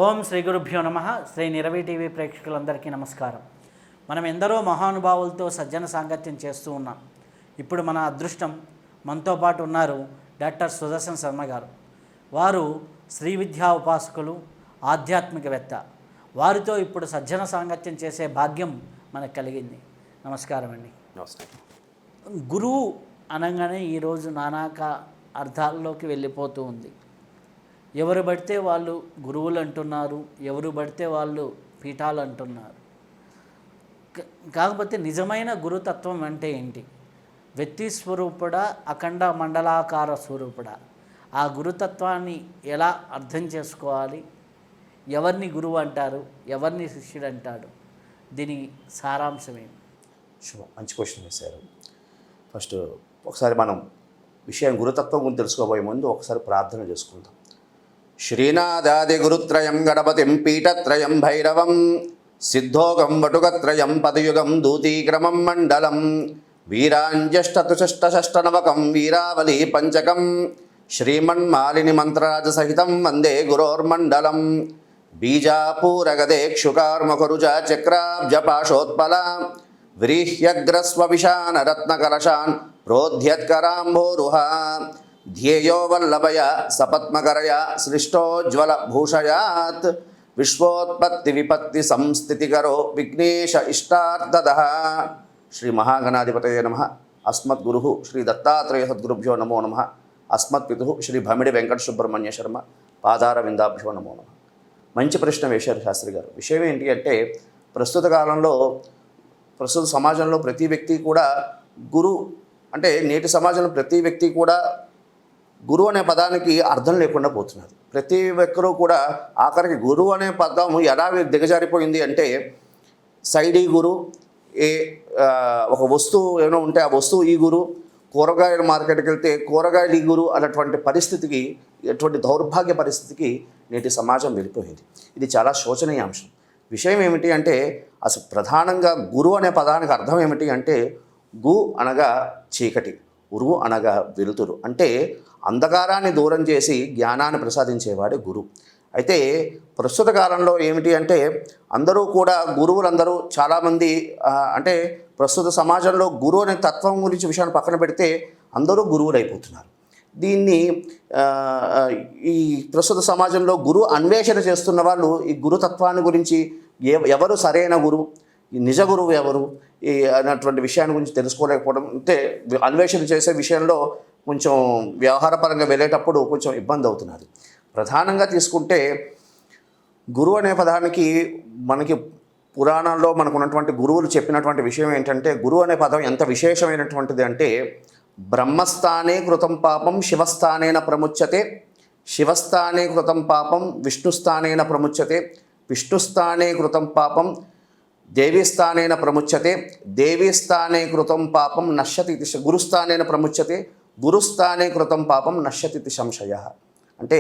ఓం శ్రీ గురుభ్యో నమ. శ్రీ నిరవి టీవీ ప్రేక్షకులందరికీ నమస్కారం. మనం ఎందరో మహానుభావులతో సజ్జన సాంగత్యం చేస్తూ ఉన్నాం. ఇప్పుడు మన అదృష్టం మనతో పాటు ఉన్నారు డాక్టర్ సుదర్శన్ శర్మ గారు. వారు శ్రీ విద్యా ఉపాసకులు, ఆధ్యాత్మికవేత్త. వారితో ఇప్పుడు సజ్జన సాంగత్యం చేసే భాగ్యం మనకు కలిగింది. నమస్కారం అండి. నమస్తే. గురువు అనగానే ఈరోజు నానాక అర్థాల్లోకి వెళ్ళిపోతూ ఉంది. ఎవరు పడితే వాళ్ళు గురువులు అంటున్నారు, ఎవరు పడితే వాళ్ళు పీఠాలు అంటున్నారు. కాకపోతే నిజమైన గురుతత్వం అంటే ఏంటి? వ్యక్తి స్వరూపుడా, అఖండ మండలాకార స్వరూపుడా? ఆ గురుతత్వాన్ని ఎలా అర్థం చేసుకోవాలి? ఎవరిని గురువు అంటారు, ఎవరిని శిష్యుడు అంటాడు? దీని సారాంశం ఏమి? మంచి క్వశ్చన్ వేశారు. ఫస్ట్ ఒకసారి మనం విషయం గురుతత్వం గురించి తెలుసుకోబోయే ముందు ఒకసారి ప్రార్థన చేసుకుందాం. శ్రీనాథాది గురుత్రయం గణపతిం పీఠత్రయం భైరవం సిద్ధోగం వటుకత్రయం పదయుగం దూతీక్రమం మండలం వీరాంజష్టతుషష్టషష్టనవకం వీరావళి పంచకం శ్రీమన్మాలిని మంత్రరాజ సహితం వందే గురోర్మండలం బీజాపూరగదేక్షుకార్మకరుజ చక్రాబ్జపాశోత్పల వ్రీహ్యగ్రస్వవిశాన రత్నకలశాన్ ప్రోధ్యత్కరాంభోరుహ ధ్యేయో వల్లభయ సపత్మకరయ సృష్టోజ్వల భూషయాత్ విశ్వోత్పత్తి విపత్తి సంస్థితికరో విఘ్నేశ ఇష్టార్థదః. శ్రీ మహాగణాధిపతయే నమః. అస్మద్గురు శ్రీ దత్తాత్రేయ సద్గురుభ్యో నమో నమః. అస్మత్పితు శ్రీ భమిడి వెంకట సుబ్రహ్మణ్య శర్మ పాదార విందాభ్యో నమో నమః. మంచి ప్రశ్న వేశారు శాస్త్రి గారు. విషయం ఏంటి అంటే, ప్రస్తుత కాలంలో ప్రస్తుత సమాజంలో ప్రతి వ్యక్తి కూడా గురు అంటే నేటి సమాజంలో ప్రతి వ్యక్తి కూడా గురువు అనే పదానికి అర్థం లేకుండా పోతున్నారు. ప్రతి ఒక్కరూ కూడా ఆఖరికి గురువు అనే పదం ఎలా దిగజారిపోయింది అంటే, సైడ్ ఈ గురు, ఒక వస్తువు ఏమైనా ఉంటే ఆ వస్తువు ఈ గురు, కూరగాయల మార్కెట్కి వెళ్తే కూరగాయలు ఈ గురు అన్నటువంటి పరిస్థితికి, ఎటువంటి దౌర్భాగ్య పరిస్థితికి నేటి సమాజం వెళ్ళిపోయింది. ఇది చాలా శోచనీయ అంశం. విషయం ఏమిటి అంటే, అసలు ప్రధానంగా గురు అనే పదానికి అర్థం ఏమిటి అంటే, గు అనగా చీకటి, ఉరువు అనగా వెలుతురు, అంటే అంధకారాన్ని దూరం చేసి జ్ఞానాన్ని ప్రసాదించేవాడే గురు. అయితే ప్రస్తుత కాలంలో ఏమిటి అంటే, అందరూ కూడా గురువులందరూ చాలామంది అంటే ప్రస్తుత సమాజంలో గురువు అనే తత్వం గురించి విషయాన్ని పక్కన పెడితే అందరూ గురువులు అయిపోతున్నారు. దీన్ని ఈ ప్రస్తుత సమాజంలో గురు అన్వేషణ చేస్తున్న వాళ్ళు ఈ గురుతత్వాన్ని గురించి ఎవరు సరైన గురువు, నిజ గురువు ఎవరు అన్నటువంటి విషయాన్ని గురించి తెలుసుకోలేకపోవడం, అంటే అన్వేషణ చేసే విషయంలో కొంచెం వ్యవహారపరంగా వెళ్ళేటప్పుడు కొంచెం ఇబ్బంది అవుతున్నది. ప్రధానంగా తీసుకుంటే గురువు అనే పదానికి మనకి పురాణాల్లో మనకు ఉన్నటువంటి గురువులు చెప్పినటువంటి విషయం ఏంటంటే, గురువు అనే పదం ఎంత విశేషమైనటువంటిది అంటే, బ్రహ్మస్థానే కృతం పాపం శివస్థానేన ప్రముచ్యతే, శివస్థానే కృతం పాపం విష్ణుస్థానేన ప్రముచ్యతే, విష్ణుస్థానే కృతం పాపం దేవీస్థానేన ప్రముచ్యతే, దేవీస్థానే కృతం పాపం నశ్యతి, గురుస్థానేన ప్రముచ్యతే, గురుస్థానే కృతం పాపం నశ్యతి సంశయ. అంటే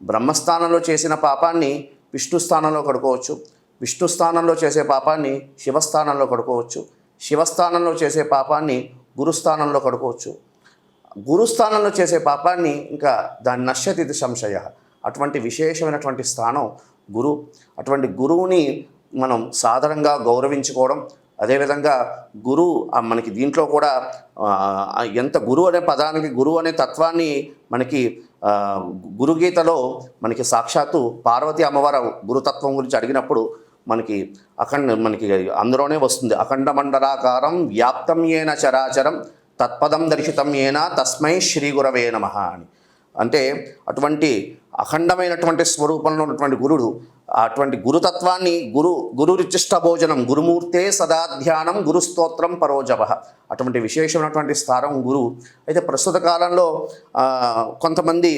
బ్రహ్మస్థానంలో చేసిన పాపాన్ని విష్ణుస్థానంలో కడుకోవచ్చు, విష్ణుస్థానంలో చేసే పాపాన్ని శివస్థానంలో కడుకోవచ్చు, శివస్థానంలో చేసే పాపాన్ని గురుస్థానంలో కడుకోవచ్చు, గురుస్థానంలో చేసే పాపాన్ని ఇంకా దాని నశ్యతి సంశయ. అటువంటి విశేషమైనటువంటి స్థానం గురు. అటువంటి గురువుని మనం సాధారణంగా గౌరవించుకోవడం, అదేవిధంగా గురువు మనకి దీంట్లో కూడా ఎంత గురువు అనే పదానికి, గురువు అనే తత్వాన్ని మనకి గురుగీతలో మనకి సాక్షాత్తు పార్వతీ అమ్మవారు గురుతత్వం గురించి అడిగినప్పుడు మనకి మనకి అందులోనే వస్తుంది, అఖండ మండలాకారం వ్యాప్తం ఏన చరాచరం తత్పదం దర్శితం ఏన తస్మై శ్రీ గురవే నమః అని. అంటే అటువంటి అఖండమైనటువంటి స్వరూపంలో ఉన్నటువంటి గురుడు, అటువంటి గురుతత్వాన్ని గురురిచిష్ట భోజనం గురుమూర్తే సదాధ్యానం గురుస్తోత్రం పరోజవ, అటువంటి విశేషమైనటువంటి స్థానం గురువు. అయితే ప్రస్తుత కాలంలో కొంతమంది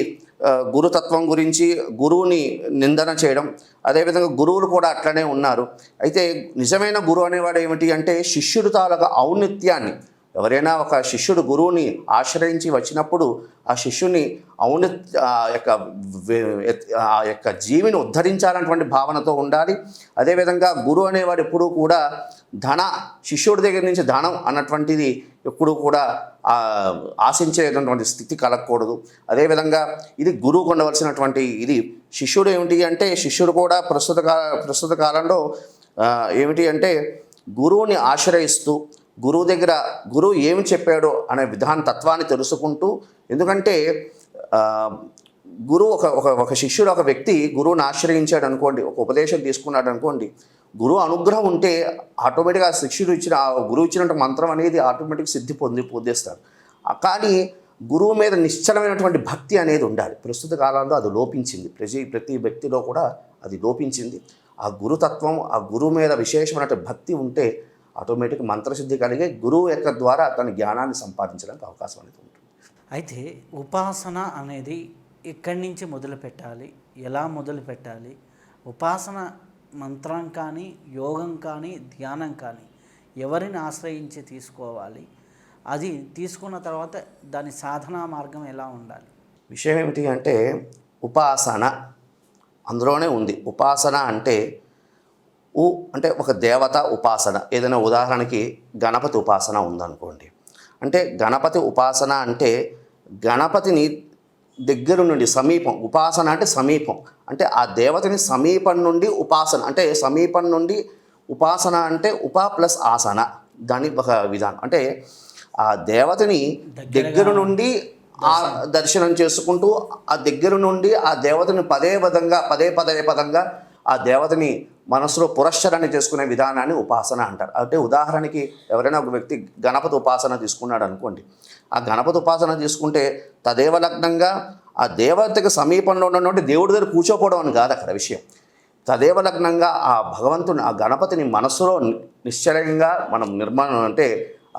గురుతత్వం గురించి గురువుని నిందన చేయడం, అదేవిధంగా గురువులు కూడా అట్లనే ఉన్నారు. అయితే నిజమైన గురువు అనేవాడు ఏమిటి అంటే, శిష్యుడు తాలూకా ఔన్నత్యాన్ని, ఎవరైనా ఒక శిష్యుడు గురువుని ఆశ్రయించి వచ్చినప్పుడు ఆ శిష్యుని ఆ యొక్క జీవిని ఉద్ధరించాలన్నటువంటి భావనతో ఉండాలి. అదేవిధంగా గురువు అనేవాడు ఎప్పుడూ కూడా శిష్యుడి దగ్గర నుంచి ధనం అన్నటువంటిది ఎప్పుడు కూడా ఆశించేటటువంటి స్థితి కలగకూడదు. అదేవిధంగా ఇది గురువుకు ఉండవలసినటువంటి ఇది. శిష్యుడు ఏమిటి అంటే శిష్యుడు కూడా ప్రస్తుత కాలంలో ఏమిటి అంటే గురువుని ఆశ్రయిస్తూ గురువు ఏమి చెప్పాడో అనే తత్వాన్ని తెలుసుకుంటూ, ఎందుకంటే గురువు ఒక శిష్యుడు ఒక వ్యక్తి గురువుని ఆశ్రయించాడు అనుకోండి, ఒక ఉపదేశం తీసుకున్నాడు అనుకోండి, గురువు అనుగ్రహం ఉంటే ఆటోమేటిక్గా శిష్యుడు గురువు ఇచ్చినట్టు మంత్రం అనేది ఆటోమేటిక్ సిద్ధి పొందేస్తాడు. కానీ గురువు మీద నిశ్చలమైనటువంటి భక్తి అనేది ఉండాలి. ప్రస్తుత కాలంలో అది లోపించింది, ప్రతి వ్యక్తిలో కూడా అది లోపించింది. ఆ గురుతత్వం, ఆ గురువు మీద విశేషమైనటువంటి భక్తి ఉంటే ఆటోమేటిక్ మంత్రసిద్ధి కలిగే గురువు యొక్క ద్వారా తన జ్ఞానాన్ని సంపాదించడానికి అవకాశం అనేది ఉంటుంది. అయితే ఉపాసన అనేది ఎక్కడి నుంచి మొదలు పెట్టాలి, ఎలా మొదలు పెట్టాలి? ఉపాసన మంత్రం కానీ, యోగం కానీ, ధ్యానం కానీ ఎవరిని ఆశ్రయించి తీసుకోవాలి? అది తీసుకున్న తర్వాత దాని సాధనా మార్గం ఎలా ఉండాలి? విషయం ఏమిటి అంటే ఉపాసన అందులోనే ఉంది. ఉపాసన అంటే అంటే ఒక దేవత ఉపాసన. ఏదైనా ఉదాహరణకి గణపతి ఉపాసన ఉందనుకోండి. అంటే గణపతి ఉపాసన అంటే గణపతిని దగ్గర నుండి సమీపం, ఉపాసన అంటే సమీపం, అంటే ఆ దేవతని సమీపం నుండి ఉపాసన, అంటే సమీపం నుండి ఉపాసన అంటే ఉప ప్లస్ ఆసన, దాని ఒక విధానం. అంటే ఆ దేవతని దగ్గర నుండి దర్శనం చేసుకుంటూ ఆ దగ్గర నుండి ఆ దేవతని పదే పదంగా ఆ దేవతని మనసులో పురస్చరణ చేసుకునే విధానాన్ని ఉపాసన అంటారు. అంటే ఉదాహరణకి ఎవరైనా ఒక వ్యక్తి గణపతి ఉపాసన తీసుకున్నాడు అనుకోండి. ఆ గణపతి ఉపాసన తీసుకుంటే తదేవ లగ్నంగా ఆ దేవతకి సమీపంలో ఉన్నటువంటి దేవుడి దగ్గర కూర్చోపోవడం అని కాదు అక్కడ విషయం. తదేవ లగ్నంగా ఆ భగవంతుని, ఆ గణపతిని మనసులో నిశ్చలంగా మనం నిర్మాణం అంటే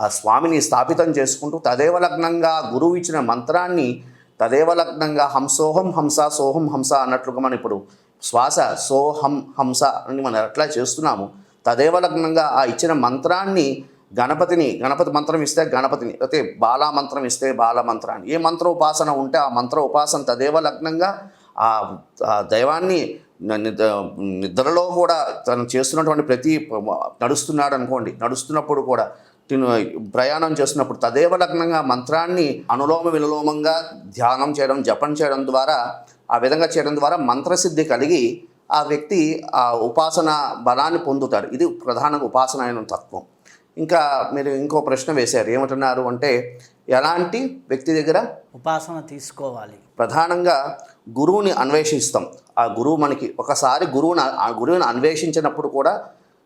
ఆ స్వామిని స్థాపితం చేసుకుంటూ తదేవ లగ్నంగా గురువు ఇచ్చిన మంత్రాన్ని తదేవ లగ్నంగా హంసోహం హంస సోహం హంస అన్నట్లుగా మనం ఇప్పుడు శ్వాస సోహం హంస అని మనం ఎట్లా చేస్తున్నాము, తదేవ లగ్నంగా ఆ ఇచ్చిన మంత్రాన్ని గణపతి మంత్రం ఇస్తే గణపతిని, అయితే బాలా మంత్రం ఇస్తే బాల మంత్రాన్ని, ఏ మంత్ర ఉపాసన ఉంటే ఆ మంత్ర ఉపాసన తదేవ లగ్నంగా ఆ దైవాన్ని నిద్రలో కూడా తను చేస్తున్నటువంటి ప్రతి నడుస్తున్నాడు అనుకోండి, నడుస్తున్నప్పుడు కూడా ప్రయాణం చేస్తున్నప్పుడు తదేవ లగ్నంగా మంత్రాన్ని అనులోమ విలోమంగా ధ్యానం చేయడం, జపం చేయడం ద్వారా, ఆ విధంగా చేయడం ద్వారా మంత్రసిద్ధి కలిగి ఆ వ్యక్తి ఆ ఉపాసన బలాన్ని పొందుతాడు. ఇది ప్రధానంగా ఉపాసన అయిన తత్వం. ఇంకా మీరు ఇంకో ప్రశ్న వేశారు, ఏమంటున్నారు అంటే ఎలాంటి వ్యక్తి దగ్గర ఉపాసన తీసుకోవాలి? ప్రధానంగా గురువుని అన్వేషిస్తాం. ఆ గురువు మనకి ఒకసారి గురువుని అన్వేషించినప్పుడు కూడా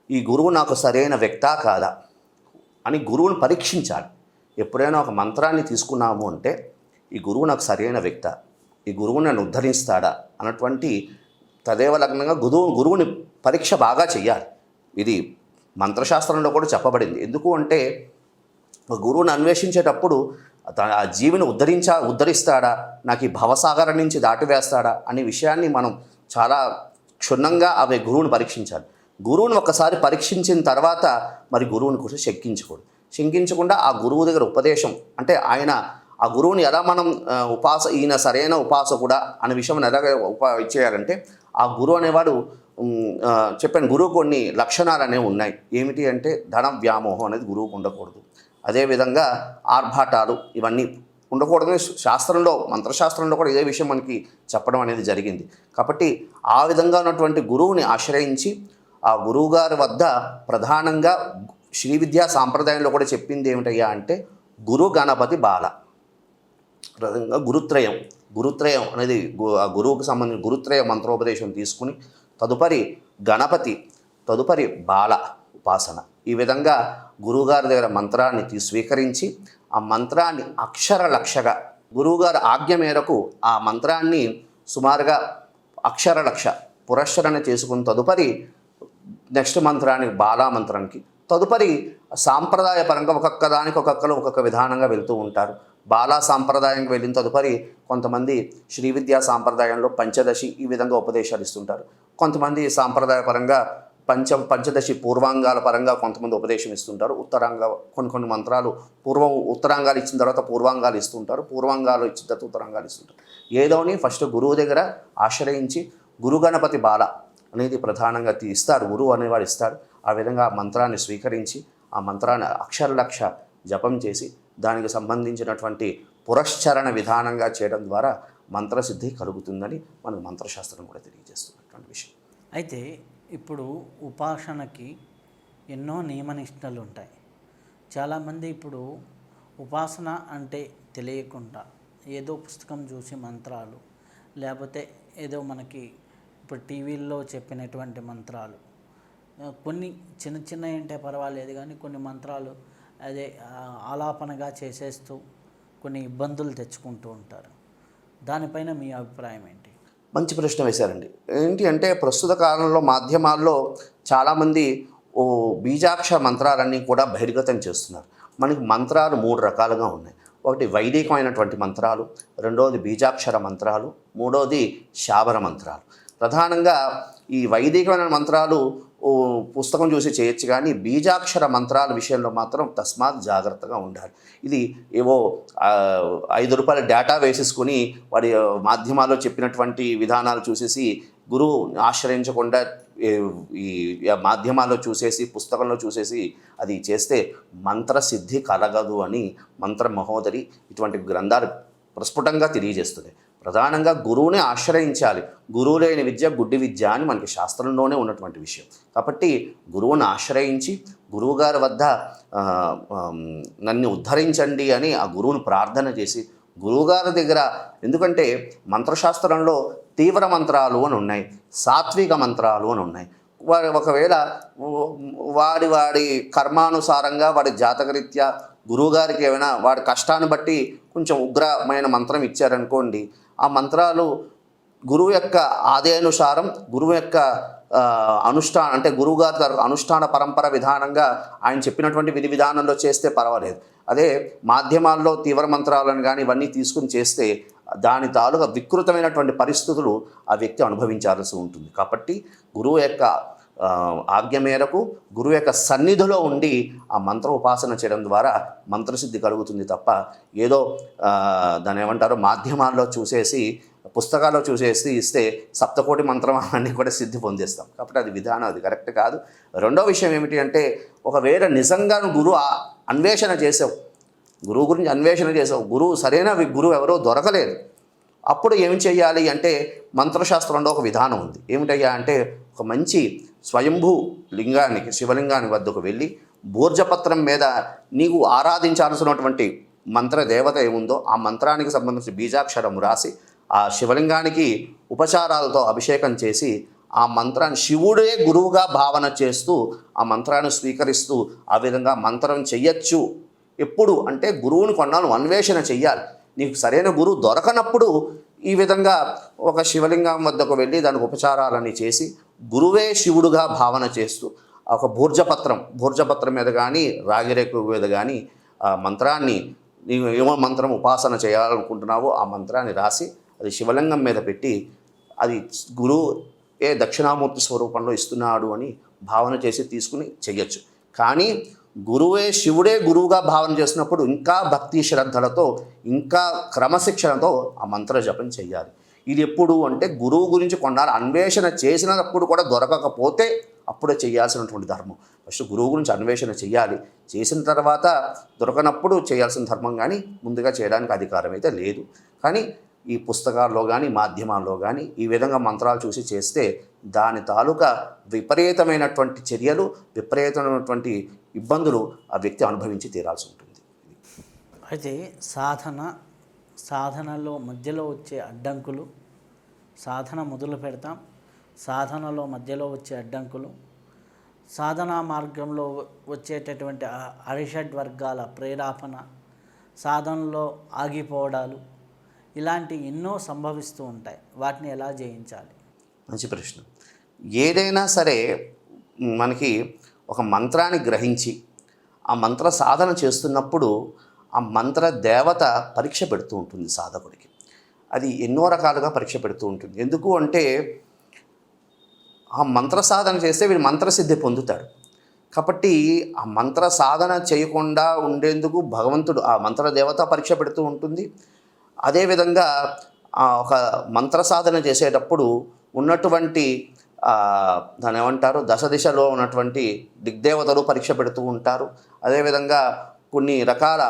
ఈ గురువు నాకు సరైన వ్యక్తా కాదా అని గురువుని పరీక్షించాలి. ఎప్పుడైనా ఒక మంత్రాన్ని తీసుకున్నాము అంటే ఈ గురువు నాకు సరైన వ్యక్త, ఈ గురువు నన్ను ఉద్ధరిస్తాడా అన్నటువంటి తదేవ లగ్నంగా గురువుని పరీక్ష బాగా చెయ్యాలి. ఇది మంత్రశాస్త్రంలో కూడా చెప్పబడింది. ఎందుకు అంటే గురువుని అన్వేషించేటప్పుడు ఆ జీవిని ఉద్ధరిస్తాడా, నాకు ఈ భవసాగరం నుంచి దాటివేస్తాడా అనే విషయాన్ని మనం చాలా క్షుణ్ణంగా అవి గురువుని పరీక్షించాలి. గురువుని ఒక్కసారి పరీక్షించిన తర్వాత మరి గురువుని కూడా శంకించకుండా ఆ గురువు దగ్గర ఉపదేశం, అంటే ఆ గురువుని ఎలా మనం ఈయన సరైన ఉపాసకుడా అనే విషయం ఎలాగ ఇచ్చేయాలంటే ఆ గురువు అనేవాడు చెప్పాను, గురువు కొన్ని లక్షణాలు అనేవి ఉన్నాయి. ఏమిటి అంటే ధన వ్యామోహం అనేది గురువుకు ఉండకూడదు. అదేవిధంగా ఆర్భాటాలు ఇవన్నీ ఉండకూడదని శాస్త్రంలో, మంత్రశాస్త్రంలో కూడా ఇదే విషయం మనకి చెప్పడం అనేది జరిగింది. కాబట్టి ఆ విధంగా ఉన్నటువంటి గురువుని ఆశ్రయించి ఆ గురువుగారి వద్ద ప్రధానంగా శ్రీ విద్యా సాంప్రదాయంలో కూడా చెప్పింది ఏమిటయ్యా అంటే గురు గణపతి బాల, ప్రధానంగా గురుత్రయం అనేది ఆ గురువుకు సంబంధించిన గురుత్రయ మంత్రోపదేశం తీసుకుని తదుపరి గణపతి, తదుపరి బాల ఉపాసన, ఈ విధంగా గురువుగారి దగ్గర మంత్రాన్ని స్వీకరించి ఆ మంత్రాన్ని అక్షరలక్షగా గురువుగారి ఆజ్ఞ మేరకు ఆ మంత్రాన్ని సుమారుగా అక్షరలక్ష పురస్చరణ చేసుకుని తదుపరి నెక్స్ట్ మంత్రానికి బాలా మంత్రానికి తదుపరి సాంప్రదాయపరంగా ఒక్కొక్క విధానంగా వెళ్తూ ఉంటారు. బాలా సాంప్రదాయంకి వెళ్ళిన తదుపరి కొంతమంది శ్రీ విద్యా సాంప్రదాయంలో పంచదశి ఈ విధంగా ఉపదేశాలు ఇస్తుంటారు. కొంతమంది సాంప్రదాయపరంగా పంచదశి పూర్వాంగాల పరంగా కొంతమంది ఉపదేశం ఇస్తుంటారు. ఉత్తరాంగ కొన్ని మంత్రాలు ఉత్తరాంగాలు ఇచ్చిన తర్వాత పూర్వాంగాలు ఇస్తుంటారు, పూర్వాంగాలు ఇచ్చిన తర్వాత ఉత్తరాంగాలు ఇస్తుంటారు. ఏదోని ఫస్ట్ గురువు దగ్గర ఆశ్రయించి గురు గణపతి బాల అనేది ప్రధానంగా ఇస్తాడు, గురువు అనేవాడు ఇస్తాడు. ఆ విధంగా మంత్రాన్ని స్వీకరించి ఆ మంత్రాన్ని అక్షరలక్ష జపం చేసి దానికి సంబంధించినటువంటి పురశ్చరణ విధానంగా చేయడం ద్వారా మంత్రసిద్ధి కలుగుతుందని మనకు మంత్రశాస్త్రం కూడా తెలియజేస్తున్నటువంటి విషయం. అయితే ఇప్పుడు ఉపాసనకి ఎన్నో నియమనిష్టలు ఉంటాయి. చాలామంది ఇప్పుడు ఉపాసన అంటే తెలియకుండా ఏదో పుస్తకం చూసి మంత్రాలు, లేకపోతే ఏదో మనకి ఇప్పుడు టీవీల్లో చెప్పినటువంటి మంత్రాలు, కొన్ని చిన్న చిన్న అంటే పర్వాలేదు కానీ కొన్ని మంత్రాలు అదే ఆలాపనగా చేసేస్తూ కొన్ని ఇబ్బందులు తెచ్చుకుంటూ ఉంటారు. దానిపైన మీ అభిప్రాయం ఏంటి? మంచి ప్రశ్న వేశారండి. ఏంటి అంటే ప్రస్తుత కాలంలో మాధ్యమాల్లో చాలామంది బీజాక్షర మంత్రాలన్నీ కూడా బహిర్గతం చేస్తున్నారు. మనకి మంత్రాలు 3 రకాలుగా ఉన్నాయి. ఒకటి వైదికమైనటువంటి మంత్రాలు, రెండవది బీజాక్షర మంత్రాలు, మూడవది శాబర మంత్రాలు. ప్రధానంగా ఈ వైదికమైన మంత్రాలు పుస్తకం చూసి చేయొచ్చు, కానీ బీజాక్షర మంత్రాల విషయంలో మాత్రం తస్మాత్ జాగ్రత్తగా ఉండాలి. ఇది ఏవో 5 రూపాయల డేటా వేసేసుకుని వాడి మాధ్యమాల్లో చెప్పినటువంటి విధానాలు చూసేసి గురువు ఆశ్రయించకుండా ఈ మాధ్యమాల్లో చూసేసి పుస్తకంలో చూసేసి అది చేస్తే మంత్రసిద్ధి కలగదు అని మంత్ర మహోదరి ఇటువంటి గ్రంథాలు ప్రస్ఫుటంగా తెలియజేస్తుంది. ప్రధానంగా గురువుని ఆశ్రయించాలి. గురువు లేని విద్య గుడ్డి విద్య అని మనకి శాస్త్రంలోనే ఉన్నటువంటి విషయం. కాబట్టి గురువుని ఆశ్రయించి గురువుగారి వద్ద నన్ను ఉద్ధరించండి అని ఆ గురువుని ప్రార్థన చేసి గురువుగారి దగ్గర, ఎందుకంటే మంత్రశాస్త్రంలో తీవ్ర మంత్రాలు అని ఉన్నాయి, సాత్విక మంత్రాలు అని ఉన్నాయి. ఒకవేళ వాడి కర్మానుసారంగా వాడి జాతకరీత్యా గురువుగారికి ఏమైనా వాడి కష్టాన్ని బట్టి కొంచెం ఉగ్రమైన మంత్రం ఇచ్చారనుకోండి, ఆ మంత్రాలు గురువు యొక్క ఆదేయానుసారం గురువు యొక్క అంటే గురువుగారి అనుష్ఠాన పరంపర విధానంగా ఆయన చెప్పినటువంటి విధి విధానంలో చేస్తే పర్వాలేదు. అదే మాధ్యమాల్లో తీవ్ర మంత్రాలను కానీ ఇవన్నీ తీసుకుని చేస్తే దాని తాలూకా వికృతమైనటువంటి పరిస్థితులు ఆ వ్యక్తి అనుభవించాల్సి ఉంటుంది. కాబట్టి గురువు యొక్క ఆజ్ఞ మేరకు గురువు యొక్క సన్నిధిలో ఉండి ఆ మంత్ర ఉపాసన చేయడం ద్వారా మంత్రసిద్ధి కలుగుతుంది తప్ప ఏదో దాని ఏమంటారో మాధ్యమాల్లో చూసేసి పుస్తకాల్లో చూసేసి ఇస్తే సప్తకోటి మంత్రం అన్నీ కూడా సిద్ధి పొందేస్తాం. కాబట్టి అది విధానం, అది కరెక్ట్ కాదు. రెండో విషయం ఏమిటి అంటే, ఒకవేళ నిజంగా గురువు అన్వేషణ చేసావు, గురువు గురించి అన్వేషణ చేసావు, గురువు సరైన గురువు ఎవరో దొరకలేదు, అప్పుడు ఏమి చేయాలి అంటే మంత్రశాస్త్రంలో ఒక విధానం ఉంది. ఏమిటయ్యా అంటే, ఒక మంచి స్వయంభూ లింగానికి శివలింగానికి వద్దకు వెళ్ళి భూర్జపత్రం మీద నీకు ఆరాధించాల్సినటువంటి మంత్ర దేవత ఏముందో ఆ మంత్రానికి సంబంధించిన బీజాక్షరం రాసి ఆ శివలింగానికి ఉపచారాలతో అభిషేకం చేసి ఆ మంత్రాన్ని శివుడే గురువుగా భావన చేస్తూ ఆ మంత్రాన్ని స్వీకరిస్తూ ఆ విధంగా మంత్రం చెయ్యొచ్చు. ఎప్పుడు అంటే గురువుని కొన్నాళ్ళు అన్వేషణ చెయ్యాలి. నీకు సరైన గురువు దొరకనప్పుడు ఈ విధంగా ఒక శివలింగం వద్దకు వెళ్ళి దానికి ఉపచారాలని చేసి గురువే శివుడుగా భావన చేస్తూ ఒక భూర్జపత్రం మీద కానీ రాగిరేకు మీద కానీ ఆ మంత్రాన్ని నీవు ఏమో మంత్రం ఉపాసన చేయాలనుకుంటున్నావో ఆ మంత్రాన్ని రాసి అది శివలింగం మీద పెట్టి అది గురువు దక్షిణామూర్తి స్వరూపంలో ఇస్తున్నాడు అని భావన చేసి తీసుకుని చెయ్యొచ్చు. కానీ గురువే శివుడే గురువుగా భావన చేసినప్పుడు ఇంకా భక్తి శ్రద్ధలతో ఇంకా క్రమశిక్షణతో ఆ మంత్ర జపం చెయ్యాలి. ఇది ఎప్పుడు అంటే గురువు గురించి కొన్నాళ్ళు అన్వేషణ చేసినప్పుడు కూడా దొరకకపోతే అప్పుడే చేయాల్సినటువంటి ధర్మం. ఫస్ట్ గురువు గురించి అన్వేషణ చేయాలి, చేసిన తర్వాత దొరకనప్పుడు చేయాల్సిన ధర్మం, కానీ ముందుగా చేయడానికి అధికారం అయితే లేదు. కానీ ఈ పుస్తకాల్లో కానీ మాధ్యమాల్లో కానీ ఈ విధంగా మంత్రాలు చూసి చేస్తే దాని తాలూకా విపరీతమైనటువంటి చర్యలు, విపరీతమైనటువంటి ఇబ్బందులు ఆ వ్యక్తి అనుభవించి తీరాల్సి ఉంటుంది. అయితే సాధనలో మధ్యలో వచ్చే అడ్డంకులు, సాధన మొదలు పెడతాం, సాధనలో మధ్యలో వచ్చే అడ్డంకులు, సాధనా మార్గంలో వచ్చేటటువంటి అరిషడ్ వర్గాల ప్రేరేపణ, సాధనలో ఆగిపోవడాలు, ఇలాంటి ఎన్నో సంభవిస్తూ ఉంటాయి. వాటిని ఎలా జయించాలి? మంచి ప్రశ్న. ఏదైనా సరే మనకి ఒక మంత్రాన్ని గ్రహించి ఆ మంత్ర సాధన చేస్తున్నప్పుడు ఆ మంత్ర దేవత పరీక్ష పెడుతూ ఉంటుంది సాధకుడికి. అది ఎన్నో రకాలుగా పరీక్ష పెడుతూ ఉంటుంది. ఎందుకు అంటే ఆ మంత్ర సాధన చేస్తే వీడు మంత్రసిద్ధి పొందుతాడు. కాబట్టి ఆ మంత్ర సాధన చేయకుండా ఉండేందుకు భగవంతుడు ఆ మంత్ర దేవత పరీక్ష పెడుతూ ఉంటుంది. అదేవిధంగా ఒక మంత్ర సాధన చేసేటప్పుడు ఉన్నటువంటి దాని ఏమంటారు దశ దిశలో ఉన్నటువంటి దిగ్దేవతలు పరీక్ష పెడుతూ ఉంటారు. అదేవిధంగా కొన్ని రకాల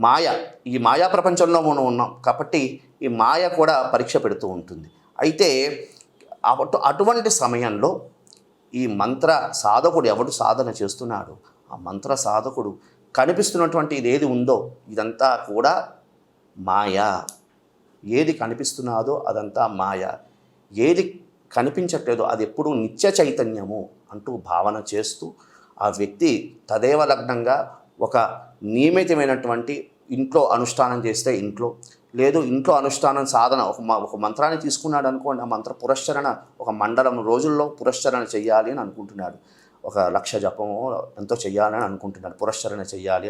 మాయ, ఈ మాయా ప్రపంచంలో మనం ఉన్నాం కాబట్టి ఈ మాయ కూడా పరీక్ష పెడుతూ ఉంటుంది. అయితే అటువంటి సమయంలో ఈ మంత్ర సాధకుడు ఎవడు సాధన చేస్తున్నాడు, ఆ మంత్ర సాధకుడు కనిపిస్తున్నటువంటి ఇదేది ఉందో ఇదంతా కూడా మాయ. ఏది కనిపిస్తున్నాదో అదంతా మాయ, ఏది కనిపించట్లేదో అది ఎప్పుడూ నిత్య చైతన్యము అంటూ భావన చేస్తూ ఆ వ్యక్తి తదేవ లగ్నంగా ఒక నియమితమైనటువంటి ఇంట్లో అనుష్ఠానం చేస్తే ఇంట్లో, లేదు ఇంట్లో అనుష్ఠానం సాధన ఒక మంత్రాన్ని తీసుకున్నాడు అనుకోండి, ఆ మంత్ర పురస్చరణ ఒక మండలం రోజుల్లో పురస్చరణ చెయ్యాలి అని అనుకుంటున్నాడు, 1,00,000 జపమో ఎంతో చెయ్యాలని అనుకుంటున్నాడు, పురస్చరణ చెయ్యాలి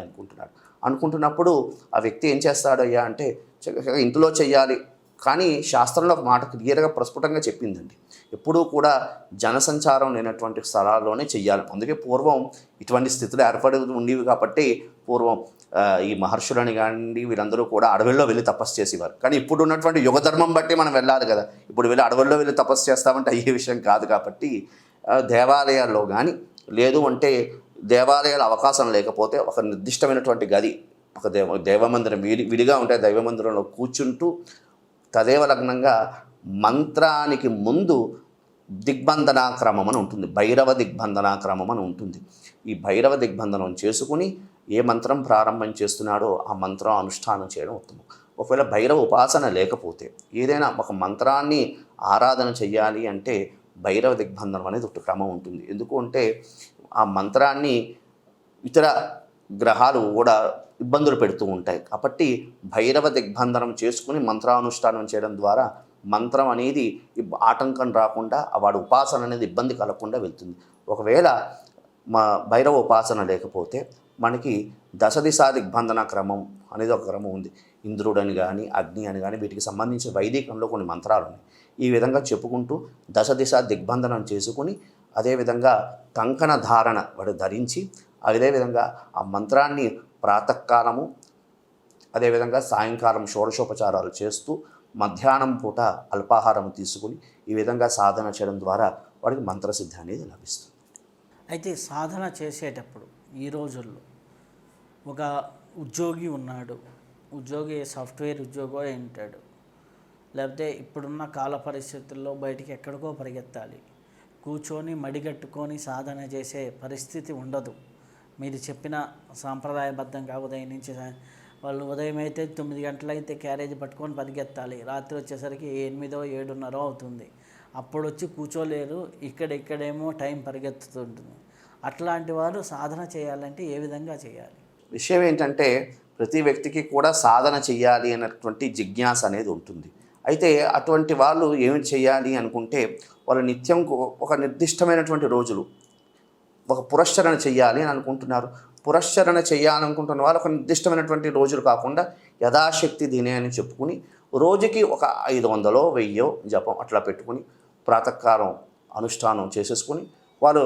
అనుకుంటున్నప్పుడు ఆ వ్యక్తి ఏం చేస్తాడయ్యా అంటే ఇంట్లో చెయ్యాలి. కానీ శాస్త్రంలో ఒక మాట క్లియర్గా ప్రస్ఫుటంగా చెప్పిందండి, ఎప్పుడూ కూడా జనసంచారం లేనటువంటి స్థలాల్లోనే చెయ్యాలి. అందుకే పూర్వం ఇటువంటి స్థితులు ఏర్పడి ఉండేవి కాబట్టి పూర్వం ఈ మహర్షులని కానీ వీళ్ళందరూ కూడా అడవుల్లో వెళ్ళి తపస్సు చేసేవారు. కానీ ఇప్పుడు ఉన్నటువంటి యుగ ధర్మం బట్టి మనం వెళ్ళాలి కదా, ఇప్పుడు వెళ్ళి అడవుల్లో వెళ్ళి తపస్సు చేస్తామంటే అయ్యే విషయం కాదు. కాబట్టి దేవాలయాల్లో కానీ, లేదు అంటే దేవాలయాల అవకాశం లేకపోతే ఒక నిర్దిష్టమైనటువంటి గది, ఒక దేవమందిరం విడిగా ఉంటే దైవమందిరంలో కూర్చుంటూ తదేవ లగ్నంగా మంత్రానికి ముందు దిగ్బంధనా క్రమం అని ఉంటుంది, భైరవ దిగ్బంధనా క్రమం అని ఉంటుంది. ఈ భైరవ దిగ్బంధనం చేసుకుని ఏ మంత్రం ప్రారంభం చేస్తున్నాడో ఆ మంత్రం అనుష్ఠానం చేయడం ఉత్తమం. ఒకవేళ భైరవ ఉపాసన లేకపోతే ఏదైనా ఒక మంత్రాన్ని ఆరాధన చెయ్యాలి అంటే భైరవ దిగ్బంధనం అనేది ఒక క్రమం ఉంటుంది. ఎందుకు అంటే ఆ మంత్రాన్ని ఇతర గ్రహాలు కూడా ఇబ్బందులు పెడుతూ ఉంటాయి. కాబట్టి భైరవ దిగ్బంధనం చేసుకుని మంత్రానుష్ఠానం చేయడం ద్వారా మంత్రం అనేది ఆటంకం రాకుండా వాడి ఉపాసన అనేది ఇబ్బంది కలగకుండా వెళ్తుంది. ఒకవేళ భైరవ ఉపాసన లేకపోతే మనకి దశదిశా దిగ్బంధన క్రమం అనేది ఒక క్రమం ఉంది. ఇంద్రుడని కానీ అగ్ని అని కానీ వీటికి సంబంధించిన వైదికంలో కొన్ని మంత్రాలు ఉన్నాయి. ఈ విధంగా చెప్పుకుంటూ దశదిశ దిగ్బంధనం చేసుకుని అదేవిధంగా కంకణ ధారణ వాడు ధరించి అదేవిధంగా ఆ మంత్రాన్ని ప్రాతకాలము అదేవిధంగా సాయంకాలం షోడశోపచారాలు చేస్తూ మధ్యాహ్నం పూట అల్పాహారం తీసుకుని ఈ విధంగా సాధన చేయడం ద్వారా వాడికి మంత్రసిద్ధి అనేది లభిస్తుంది. అయితే సాధన చేసేటప్పుడు ఈ రోజుల్లో ఒక ఉద్యోగి ఉన్నాడు, ఉద్యోగి సాఫ్ట్వేర్ ఉద్యోగో ఉంటాడు, లేకపోతే ఇప్పుడున్న కాల పరిస్థితుల్లో బయటికి ఎక్కడికో పరిగెత్తాలి, కూర్చొని మడిగట్టుకొని సాధన చేసే పరిస్థితి ఉండదు. మీరు చెప్పిన సాంప్రదాయబద్ధంగా ఉదయం నుంచి వాళ్ళు ఉదయం అయితే 9 గంటలైతే క్యారేజ్ పట్టుకొని పరిగెత్తాలి, రాత్రి వచ్చేసరికి 8, 7:30 అవుతుంది, అప్పుడు వచ్చి కూర్చోలేరు, ఇక్కడేమో టైం పరిగెత్తుతుంటుంది. అట్లాంటి వారు సాధన చేయాలంటే ఏ విధంగా చేయాలి? విషయం ఏంటంటే ప్రతి వ్యక్తికి కూడా సాధన చెయ్యాలి అన్నటువంటి జిజ్ఞాస అనేది ఉంటుంది. అయితే అటువంటి వాళ్ళు ఏమి చేయాలి అనుకుంటే వాళ్ళు నిత్యం ఒక నిర్దిష్టమైనటువంటి రోజులు ఒక పురస్చరణ చెయ్యాలి అని అనుకుంటున్నారు. పురస్చరణ చేయాలనుకుంటున్న వాళ్ళు ఒక నిర్దిష్టమైనటువంటి రోజులు కాకుండా యథాశక్తి దీనే అని చెప్పుకుని రోజుకి ఒక 500 1000 జపం అట్లా పెట్టుకుని ప్రాతకాలం అనుష్ఠానం చేసేసుకుని వాళ్ళు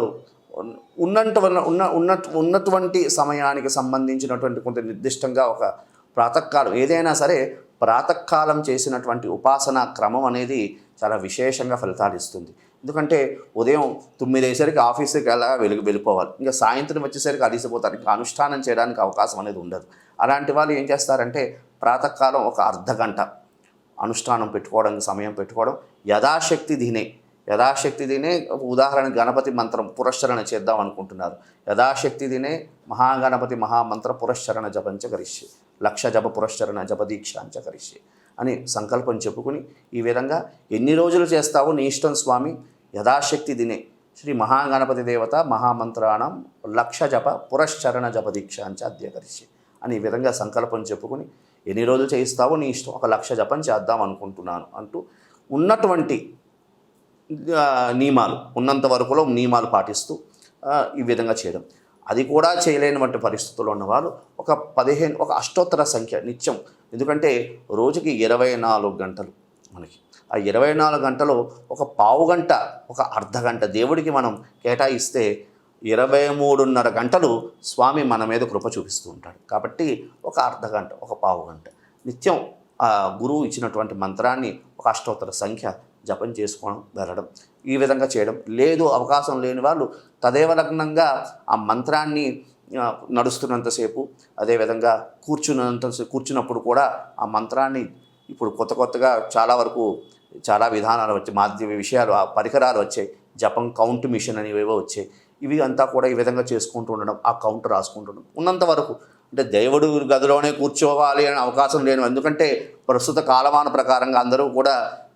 ఉన్నటువంటి సమయానికి సంబంధించినటువంటి కొంత నిర్దిష్టంగా ఒక ప్రాతకాలం ఏదైనా సరే ప్రాతకాలం చేసినటువంటి ఉపాసనా క్రమం అనేది చాలా విశేషంగా ఫలితాలు ఇస్తుంది. ఎందుకంటే ఉదయం 9 అయ్యేసరికి ఆఫీస్కి వెళ్ళిపోవాలి, ఇంకా సాయంత్రం వచ్చేసరికి అలిసిపోతారు, ఇంకా అనుష్ఠానం చేయడానికి అవకాశం అనేది ఉండదు. అలాంటి వాళ్ళు ఏం చేస్తారంటే ప్రాతకాలం ఒక అర్ధగంట అనుష్ఠానం పెట్టుకోవడానికి సమయం పెట్టుకోవడం, యథాశక్తి దీనే ఉదాహరణ గణపతి మంత్రం పురస్చరణ చేద్దాం అనుకుంటున్నారు, యథాశక్తి దీనే మహాగణపతి మహామంత్ర పురస్చరణ జపంచ కరిష్యే 1,00,000 జప పురస్చరణ జపదీక్షాంచ కరిష్యే అని సంకల్పం చెప్పుకుని ఈ విధంగా ఎన్ని రోజులు చేస్తావో నీ ఇష్టం స్వామి, యథాశక్తి దినే శ్రీ మహాగణపతి దేవత మహామంత్రాణం 1,00,000 జప పురస్చరణ జపదీక్షాంచ అధ్యకరిష్యే అని ఈ విధంగా సంకల్పం చెప్పుకుని ఎన్ని రోజులు చేయిస్తావో నీ ఇష్టం, 1,00,000 జపం చేద్దాం అనుకుంటున్నాను అంటూ ఉన్నటువంటి నియమాలు ఉన్నంత వరకులో నియమాలు పాటిస్తూ ఈ విధంగా చేయడం. అది కూడా చేయలేనటువంటి పరిస్థితుల్లో ఉన్నవాళ్ళు ఒక అష్టోత్తర సంఖ్య నిత్యం, ఎందుకంటే రోజుకి 24 గంటలు మనకి, ఆ 24 గంటలు ఒక పావు గంట ఒక అర్ధగంట దేవుడికి మనం కేటాయిస్తే 23.5 గంటలు స్వామి మన మీద కృప చూపిస్తూ ఉంటాడు. కాబట్టి ఒక అర్ధగంట ఒక పావు గంట నిత్యం ఆ గురువు ఇచ్చినటువంటి మంత్రాన్ని ఒక అష్టోత్తర సంఖ్య జపం చేసుకోవడం వెళ్ళడం ఈ విధంగా చేయడం. లేదు అవకాశం లేని వాళ్ళు తదేవ లగ్నంగా ఆ మంత్రాన్ని నడుస్తున్నంతసేపు, అదేవిధంగా కూర్చున్నప్పుడు కూడా ఆ మంత్రాన్ని ఇప్పుడు కొత్తగా చాలా వరకు చాలా విధానాలు వచ్చాయి, మాధ్యమ విషయాలు, ఆ పరికరాలు వచ్చాయి, జపం కౌంట్ మిషన్ అని ఏవేవో వచ్చాయి. ఇవి అంతా కూడా ఈ విధంగా చేసుకుంటూ ఉండడం, ఆ కౌంట్ రాసుకుంటూ ఉన్నంత వరకు అంటే దేవుడు గదిలోనే కూర్చోవాలి అనే అవకాశం లేను. ఎందుకంటే ప్రస్తుత కాలమాన ప్రకారంగా అందరూ కూడా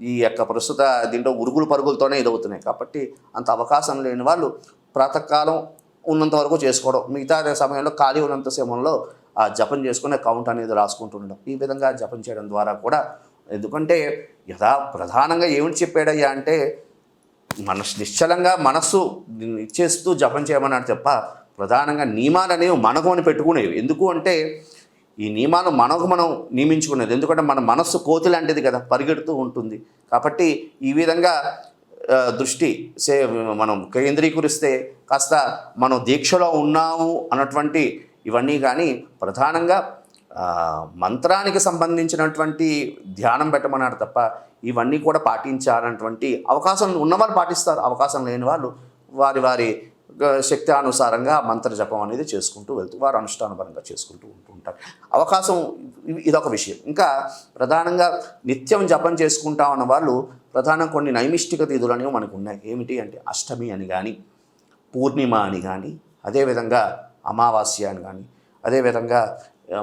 ఈ యొక్క ప్రస్తుత దీంట్లో ఉరుగులు పరుగులతోనే ఇదవుతున్నాయి. కాబట్టి అంత అవకాశం లేని వాళ్ళు ప్రాతకాలం ఉన్నంత వరకు చేసుకోవడం, మిగతా సమయంలో ఖాళీ ఉన్నంత సమయంలో ఆ జపం చేసుకునే కౌంట్ అనేది రాసుకుంటూ ఉండడం. ఈ విధంగా జపం చేయడం ద్వారా కూడా, ఎందుకంటే ప్రధానంగా ఏమిటి చెప్పాడయ్యా అంటే నిశ్చలంగా మనస్సు ఇచ్చేస్తూ జపం చేయమన్నాడు తప్ప ప్రధానంగా నియమాలు అనేవి మనకు అని పెట్టుకునేవి. ఎందుకు అంటే ఈ నియమాలు మనకు మనం నియమించుకునేది. ఎందుకంటే మన మనస్సు కోతి లాంటిది కదా, పరిగెడుతూ ఉంటుంది. కాబట్టి ఈ విధంగా దృష్టి మనం కేంద్రీకరిస్తే కాస్త మనం దీక్షలో ఉన్నాము అన్నటువంటి ఇవన్నీ. కానీ ప్రధానంగా మంత్రానికి సంబంధించినటువంటి ధ్యానం పెట్టమన్నాడు తప్ప ఇవన్నీ కూడా పాటించాలన్నటువంటి అవకాశం ఉన్నవాళ్ళు పాటిస్తారు, అవకాశం లేని వాళ్ళు వారి శక్తి అనుసారంగా మంత్ర జపం అనేది చేసుకుంటూ వెళ్తూ వారు అనుష్ఠానపరంగా చేసుకుంటూ ఉంటారు. అవకాశం ఇదొక విషయం. ఇంకా ప్రధానంగా నిత్యం జపం చేసుకుంటా ఉన్న వాళ్ళు ప్రధానంగా కొన్ని నైమిష్టిక తిథులు అనేవి మనకు ఉన్నాయి. ఏమిటి అంటే అష్టమి అని కానీ, పూర్ణిమ అని కానీ, అదేవిధంగా అమావాస్య అని కానీ, అదేవిధంగా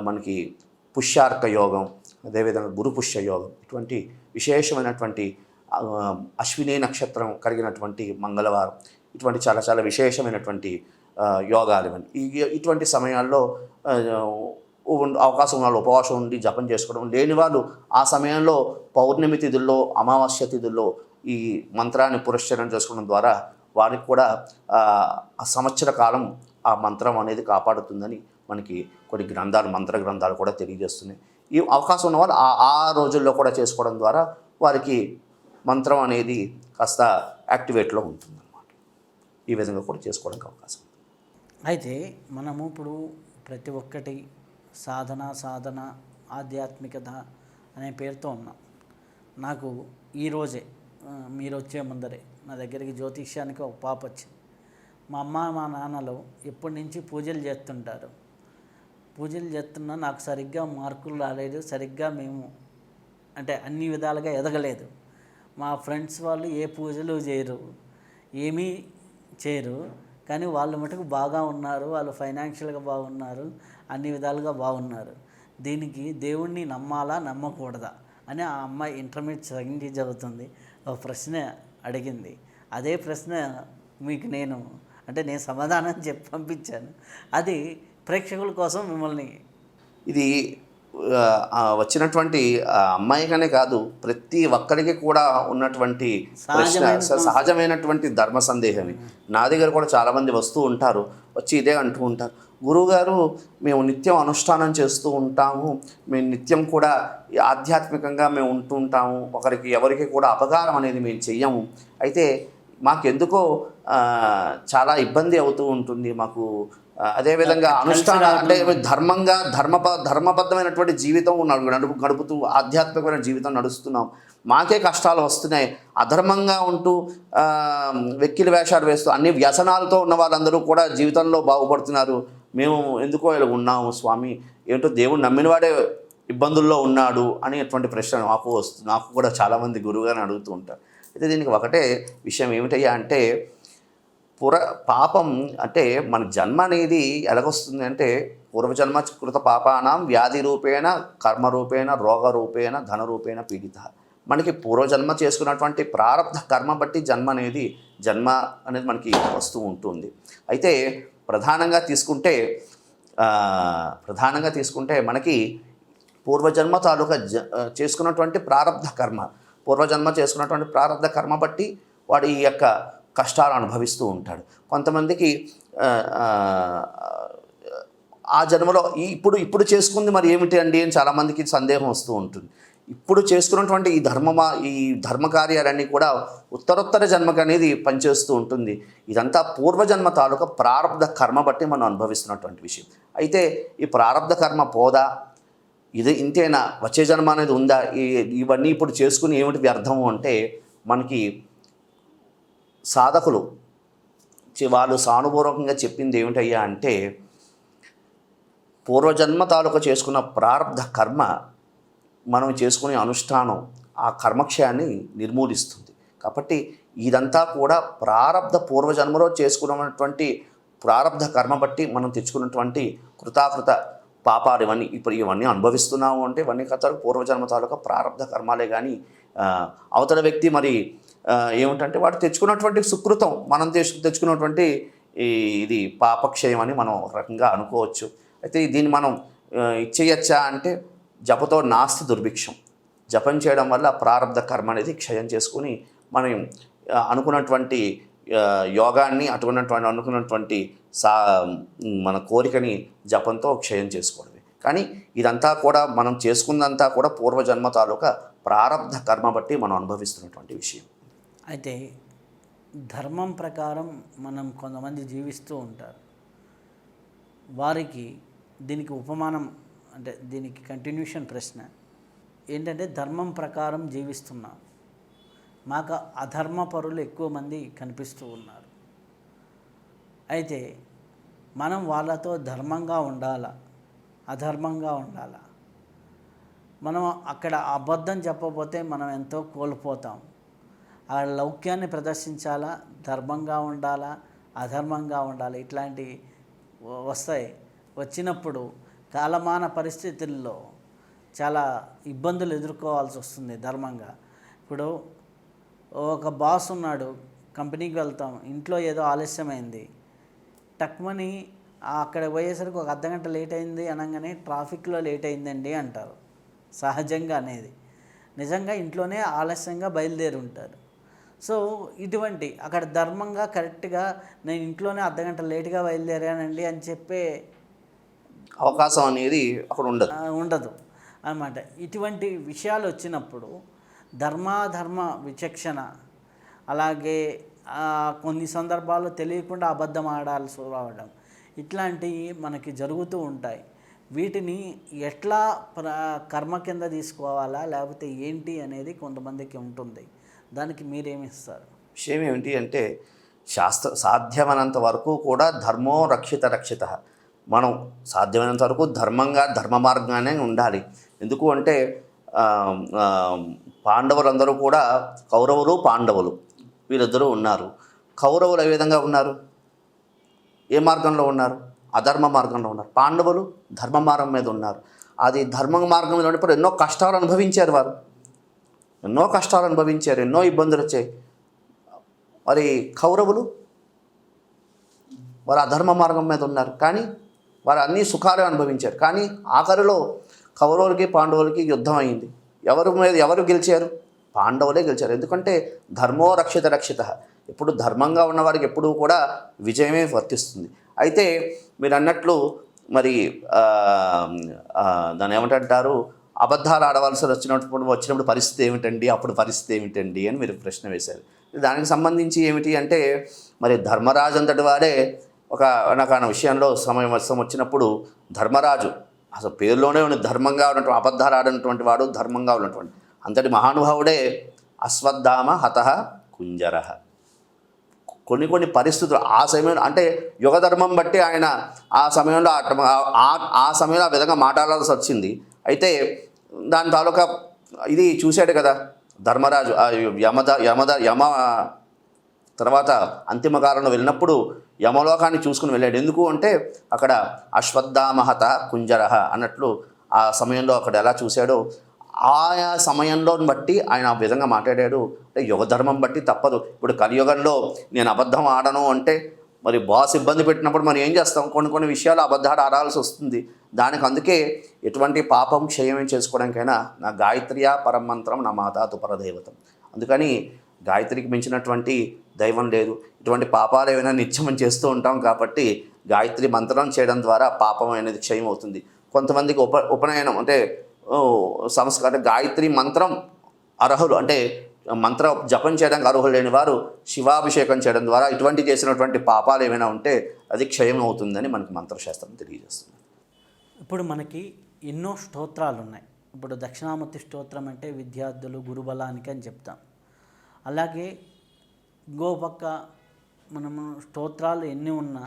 మనకి పుష్యార్క యోగం, అదేవిధంగా గురుపుష్య యోగం, ఇటువంటి విశేషమైనటువంటి అశ్విని నక్షత్రం కలిగినటువంటి మంగళవారం, ఇటువంటి చాలా చాలా విశేషమైనటువంటి యోగాలు ఇవన్నీ. ఇటువంటి సమయాల్లో అవకాశం ఉన్న ఉపవాసం ఉండి జపం చేసుకోవడం, లేని వాళ్ళు ఆ సమయంలో పౌర్ణమి తిథుల్లో, అమావాస్య తిథుల్లో ఈ మంత్రాన్ని పురస్చరణ చేసుకోవడం ద్వారా వారికి కూడా ఆ సంవత్సర కాలం ఆ మంత్రం అనేది కాపాడుతుందని మనకి కొన్ని గ్రంథాలు, మంత్ర గ్రంథాలు కూడా తెలియజేస్తున్నాయి. ఈ అవకాశం ఉన్న వాళ్ళు ఆ రోజుల్లో కూడా చేసుకోవడం ద్వారా వారికి మంత్రం అనేది కాస్త యాక్టివేట్లో ఉంటుందన్నమాట. ఈ విధంగా కూడా చేసుకోవడానికి అవకాశం. అయితే మనము ఇప్పుడు ప్రతి ఒక్కటి సాధన ఆధ్యాత్మికత అనే పేరుతో ఉన్నాం. నాకు ఈరోజే మీరు వచ్చే ముందరే నా దగ్గరికి జ్యోతిష్యానికి ఒక పాప వచ్చింది. మా అమ్మ మా నాన్నలు ఎప్పటి నుంచి పూజలు చేస్తుంటారు. పూజలు చేస్తున్నా నాకు సరిగ్గా మార్కులు రాలేదు, సరిగ్గా మేము అంటే అన్ని విధాలుగా ఎదగలేదు. మా ఫ్రెండ్స్ వాళ్ళు ఏ పూజలు చేయరు, ఏమీ చేయరు, కానీ వాళ్ళు మటుకు బాగా ఉన్నారు, వాళ్ళు ఫైనాన్షియల్గా బాగున్నారు, అన్ని విధాలుగా బాగున్నారు. దీనికి దేవుణ్ణి నమ్మాలా నమ్మకూడదా అని ఆ అమ్మాయి ఇంటర్మీడియట్ సెకండ్ ఇయర్ చదువుతుంది. ఒక ప్రశ్న అడిగింది. అదే ప్రశ్న మీకు నేను సమాధానం చెప్పి పంపించాను. అది ప్రేక్షకుల కోసం మిమ్మల్ని, ఇది వచ్చినటువంటి అమ్మాయిగానే కాదు ప్రతి ఒక్కరికి కూడా ఉన్నటువంటి ప్రశ్న, సహజమైనటువంటి ధర్మ సందేహమే. నా దగ్గర కూడా చాలామంది వస్తూ ఉంటారు, వచ్చి ఇదే అంటూ ఉంటారు, గురువుగారు మేము నిత్యం అనుష్ఠానం చేస్తూ ఉంటాము, మేము నిత్యం కూడా ఆధ్యాత్మికంగా మేము ఉంటూ ఉంటాము, ఎవరికి కూడా అపకారం అనేది మేము చెయ్యము, అయితే మాకెందుకో చాలా ఇబ్బంది అవుతూ ఉంటుంది మాకు. అదేవిధంగా అనుష్ఠాన అంటే ధర్మబద్ధమైనటువంటి జీవితం గడుపుతూ ఆధ్యాత్మికమైన జీవితం నడుస్తున్నాం, మాకే కష్టాలు వస్తున్నాయి, అధర్మంగా ఉంటూ వెక్కిలి వేషాలు వేస్తూ అన్ని వ్యసనాలతో ఉన్న వాళ్ళందరూ కూడా జీవితంలో బాగుపడుతున్నారు, మేము ఎందుకో ఇలా ఉన్నాము స్వామి, ఏంటో దేవుడు నమ్మినవాడే ఇబ్బందుల్లో ఉన్నాడు అనేటువంటి ప్రశ్న నాకు కూడా చాలామంది గురువుగారిని అడుగుతూ ఉంటారు. అయితే దీనికి ఒకటే విషయం ఏమిటయ్యా అంటే పాపం అంటే మన జన్మ అనేది ఎలాగొస్తుంది అంటే పూర్వజన్మ కృత పాపానాం వ్యాధి రూపేణ, కర్మరూపేణ, రోగరూపేణ, ధనరూపేణ పీడిత. మనకి పూర్వజన్మ చేసుకున్నటువంటి ప్రారబ్ధ కర్మ బట్టి జన్మ అనేది మనకి వస్తూ ఉంటుంది. అయితే ప్రధానంగా తీసుకుంటే మనకి పూర్వజన్మ తాలూకా చేసుకున్నటువంటి ప్రారబ్ధ కర్మ బట్టి వాడి యొక్క కష్టాలు అనుభవిస్తూ ఉంటాడు. కొంతమందికి ఆ జన్మలో ఇప్పుడు చేసుకుంది మరి ఏమిటి అండి అని చాలామందికి సందేహం వస్తూ ఉంటుంది. ఇప్పుడు చేసుకున్నటువంటి ఈ ధర్మ కార్యాలన్నీ కూడా ఉత్తరోత్తర జన్మకు అనేది పనిచేస్తూ ఉంటుంది. ఇదంతా పూర్వజన్మ తాలూకా ప్రారబ్ధ కర్మ బట్టి మనం అనుభవిస్తున్నటువంటి విషయం. అయితే ఈ ప్రారబ్ధ కర్మ పోదా, ఇది ఇంతేనా, వచ్చే జన్మ అనేది ఉందా, ఇవన్నీ ఇప్పుడు చేసుకుని ఏమిటి వ్యర్థము అంటే మనకి సాధకులు వాళ్ళు సానుపూర్వకంగా చెప్పింది ఏమిటయ్యా అంటే పూర్వజన్మ తాలూకా చేసుకున్న ప్రారంధ కర్మ మనం చేసుకునే అనుష్ఠానం ఆ కర్మక్షయాన్ని నిర్మూలిస్తుంది. కాబట్టి ఇదంతా కూడా ప్రారంధ పూర్వజన్మలో చేసుకున్నటువంటి ప్రారంధ కర్మ బట్టి మనం తెచ్చుకున్నటువంటి కృతాకృత పాపాలు ఇవన్నీ అనుభవిస్తున్నాము అంటే ఇవన్నీ కథలు పూర్వజన్మ తాలూకా ప్రారంధ కర్మాలే. కానీ అవతల వ్యక్తి మరి ఏమిటంటే వాడు తెచ్చుకున్నటువంటి సుకృతం మనం తెచ్చుకున్నటువంటి ఇది పాపక్షయం అని మనం ఒక రకంగా అనుకోవచ్చు. అయితే దీన్ని మనం ఇచ్చేయచ్చా అంటే జపతో నాస్తి దుర్భిక్షం. జపం చేయడం వల్ల ప్రారంధ కర్మ అనేది క్షయం చేసుకుని మనం అనుకున్నటువంటి యోగాన్ని అనుకున్నటువంటి మన కోరికని జపంతో క్షయం చేసుకోవడమే. కానీ ఇదంతా కూడా మనం చేసుకున్నంతా కూడా పూర్వజన్మ తాలూకా ప్రారంధ కర్మ బట్టి మనం అనుభవిస్తున్నటువంటి విషయం. అయితే ధర్మం ప్రకారం మనం కొంతమంది జీవిస్తూ ఉంటారు. వారికి దీనికి ఉపమానం అంటే దీనికి కంటిన్యూషన్ ప్రశ్న ఏంటంటే, ధర్మం ప్రకారం జీవిస్తున్నాం, మాకు అధర్మ పరులు ఎక్కువ మంది కనిపిస్తూ ఉన్నారు. అయితే మనం వాళ్ళతో ధర్మంగా ఉండాలా, అధర్మంగా ఉండాలా? మనం అక్కడ అబద్ధం చెప్పకపోతే మనం ఎంతో కోల్పోతాం. ఆ లౌక్యాన్ని ప్రదర్శించాలా, ధర్మంగా ఉండాలా, అధర్మంగా ఉండాలి, ఇట్లాంటివి వస్తాయి. వచ్చినప్పుడు కాలమాన పరిస్థితుల్లో చాలా ఇబ్బందులు ఎదుర్కోవాల్సి వస్తుంది ధర్మంగా. ఇప్పుడు ఒక బాస్ ఉన్నాడు, కంపెనీకి వెళ్తాం, ఇంట్లో ఏదో ఆలస్యమైంది, టక్మని అక్కడ పోయేసరికి ఒక అర్ధగంట లేట్ అయింది అనగానే ట్రాఫిక్లో లేట్ అయిందండి అంటారు. సహజంగా అనేది నిజంగా ఇంట్లోనే ఆలస్యంగా బయలుదేరి ఉంటారు. సో ఇటువంటి అక్కడ ధర్మంగా కరెక్ట్గా నేను ఇంట్లోనే అర్ధగంట లేటుగా బయలుదేరానండి అని చెప్పే అవకాశం అనేది అక్కడ ఉండదు అన్నమాట. ఇటువంటి విషయాలు వచ్చినప్పుడు ధర్మాధర్మ విచక్షణ, అలాగే కొన్ని సందర్భాల్లో తెలియకుండా అబద్ధం ఆడాల్సి రావడం, ఇట్లాంటివి మనకి జరుగుతూ ఉంటాయి. వీటిని ఎట్లా కర్మ కింద తీసుకోవాలా లేకపోతే ఏంటి అనేది కొంతమందికి ఉంటుంది. దానికి మీరేమిస్తారు? విషయం ఏమిటి అంటే సాధ్యమైనంత వరకు కూడా ధర్మో రక్షిత. మనం సాధ్యమైనంత వరకు ధర్మ మార్గానే ఉండాలి. ఎందుకు అంటే పాండవులందరూ కూడా కౌరవులు పాండవులు వీరిద్దరూ ఉన్నారు. కౌరవులు ఏ విధంగా ఉన్నారు? ఏ మార్గంలో ఉన్నారు? అధర్మ మార్గంలో ఉన్నారు. పాండవులు ధర్మ మార్గం మీద ఉన్నారు. అది ధర్మ మార్గం మీద ఉన్నప్పుడు ఎన్నో కష్టాలు అనుభవించారు వారు, ఎన్నో ఇబ్బందులు వచ్చాయి. మరి కౌరవులు వారు అధర్మ మార్గం మీద ఉన్నారు, కానీ వారు అన్ని సుఖాలు అనుభవించారు. కానీ ఆఖరిలో కౌరవులకి పాండవులకి యుద్ధం అయింది. ఎవరు గెలిచారు? పాండవులే గెలిచారు. ఎందుకంటే ధర్మో రక్షిత. ఎప్పుడు ధర్మంగా ఉన్నవారికి ఎప్పుడూ కూడా విజయమే వర్తిస్తుంది. అయితే మీరు అన్నట్లు మరి దాన్ని ఏమంటారు, అబద్ధాలు ఆడవలసి వచ్చినప్పుడు పరిస్థితి ఏమిటండి అని మీరు ప్రశ్న వేశారు. దానికి సంబంధించి ఏమిటి అంటే, మరి ధర్మరాజు అంతటి వాడే ఒక విషయంలో సమయం వచ్చినప్పుడు ధర్మరాజు అసలు పేరులోనే ధర్మంగా ఉన్నటువంటి, అబద్ధాలు ఆడినటువంటి వాడు, ధర్మంగా ఉన్నటువంటి అంతటి మహానుభావుడే అశ్వత్థామ హతః కుంజరః. కొన్ని పరిస్థితులు ఆ సమయంలో అంటే యుగధర్మం బట్టి ఆయన ఆ సమయంలో ఆ విధంగా మాట్లాడాల్సి వచ్చింది. అయితే దాని తాలూకా ఇది చూశాడు కదా ధర్మరాజు. యమ తర్వాత అంతిమ కాలంలో వెళ్ళినప్పుడు యమలోకాన్ని చూసుకుని వెళ్ళాడు. ఎందుకు అంటే అక్కడ అశ్వత్థామహత కుంజరః అన్నట్లు ఆ సమయంలో అక్కడ ఎలా చూశాడో ఆయా సమయంలో బట్టి ఆయన ఆ విధంగా మాట్లాడాడు. అంటే యుగధర్మం బట్టి తప్పదు. ఇప్పుడు కలియుగంలో నేను అబద్ధం ఆడను అంటే మరి బాస్ ఇబ్బంది పెట్టినప్పుడు మనం ఏం చేస్తాం? కొన్ని విషయాలు అబద్ధాలు ఆడాల్సి వస్తుంది. దానికి అందుకే ఎటువంటి పాపం క్షయం చేసుకోవడానికైనా నా గాయత్రియా పరమంత్రం నా మాతాతు పరదైవతం. అందుకని గాయత్రికి మించినటువంటి దైవం లేదు. ఇటువంటి పాపాలు ఏమైనా నిత్యం చేస్తూ ఉంటాం కాబట్టి గాయత్రి మంత్రం చేయడం ద్వారా పాపం అనేది క్షయం అవుతుంది. కొంతమందికి ఉపనయనం అంటే సంస్కారం గాయత్రి మంత్రం అర్హులు అంటే మంత్ర జపం చేయడానికి అర్హులు లేని వారు శివాభిషేకం చేయడం ద్వారా ఇటువంటి చేసినటువంటి పాపాలు ఏమైనా ఉంటే అది క్షయం అవుతుందని మనకి మంత్రశాస్త్రం తెలియజేస్తుంది. ఇప్పుడు మనకి ఎన్నో స్తోత్రాలు ఉన్నాయి. ఇప్పుడు దక్షిణామూర్తి స్తోత్రం అంటే విద్యార్థులు గురుబలానికి అని చెప్తాం. అలాగే ఇంకో పక్క మనము స్తోత్రాలు ఎన్ని ఉన్నా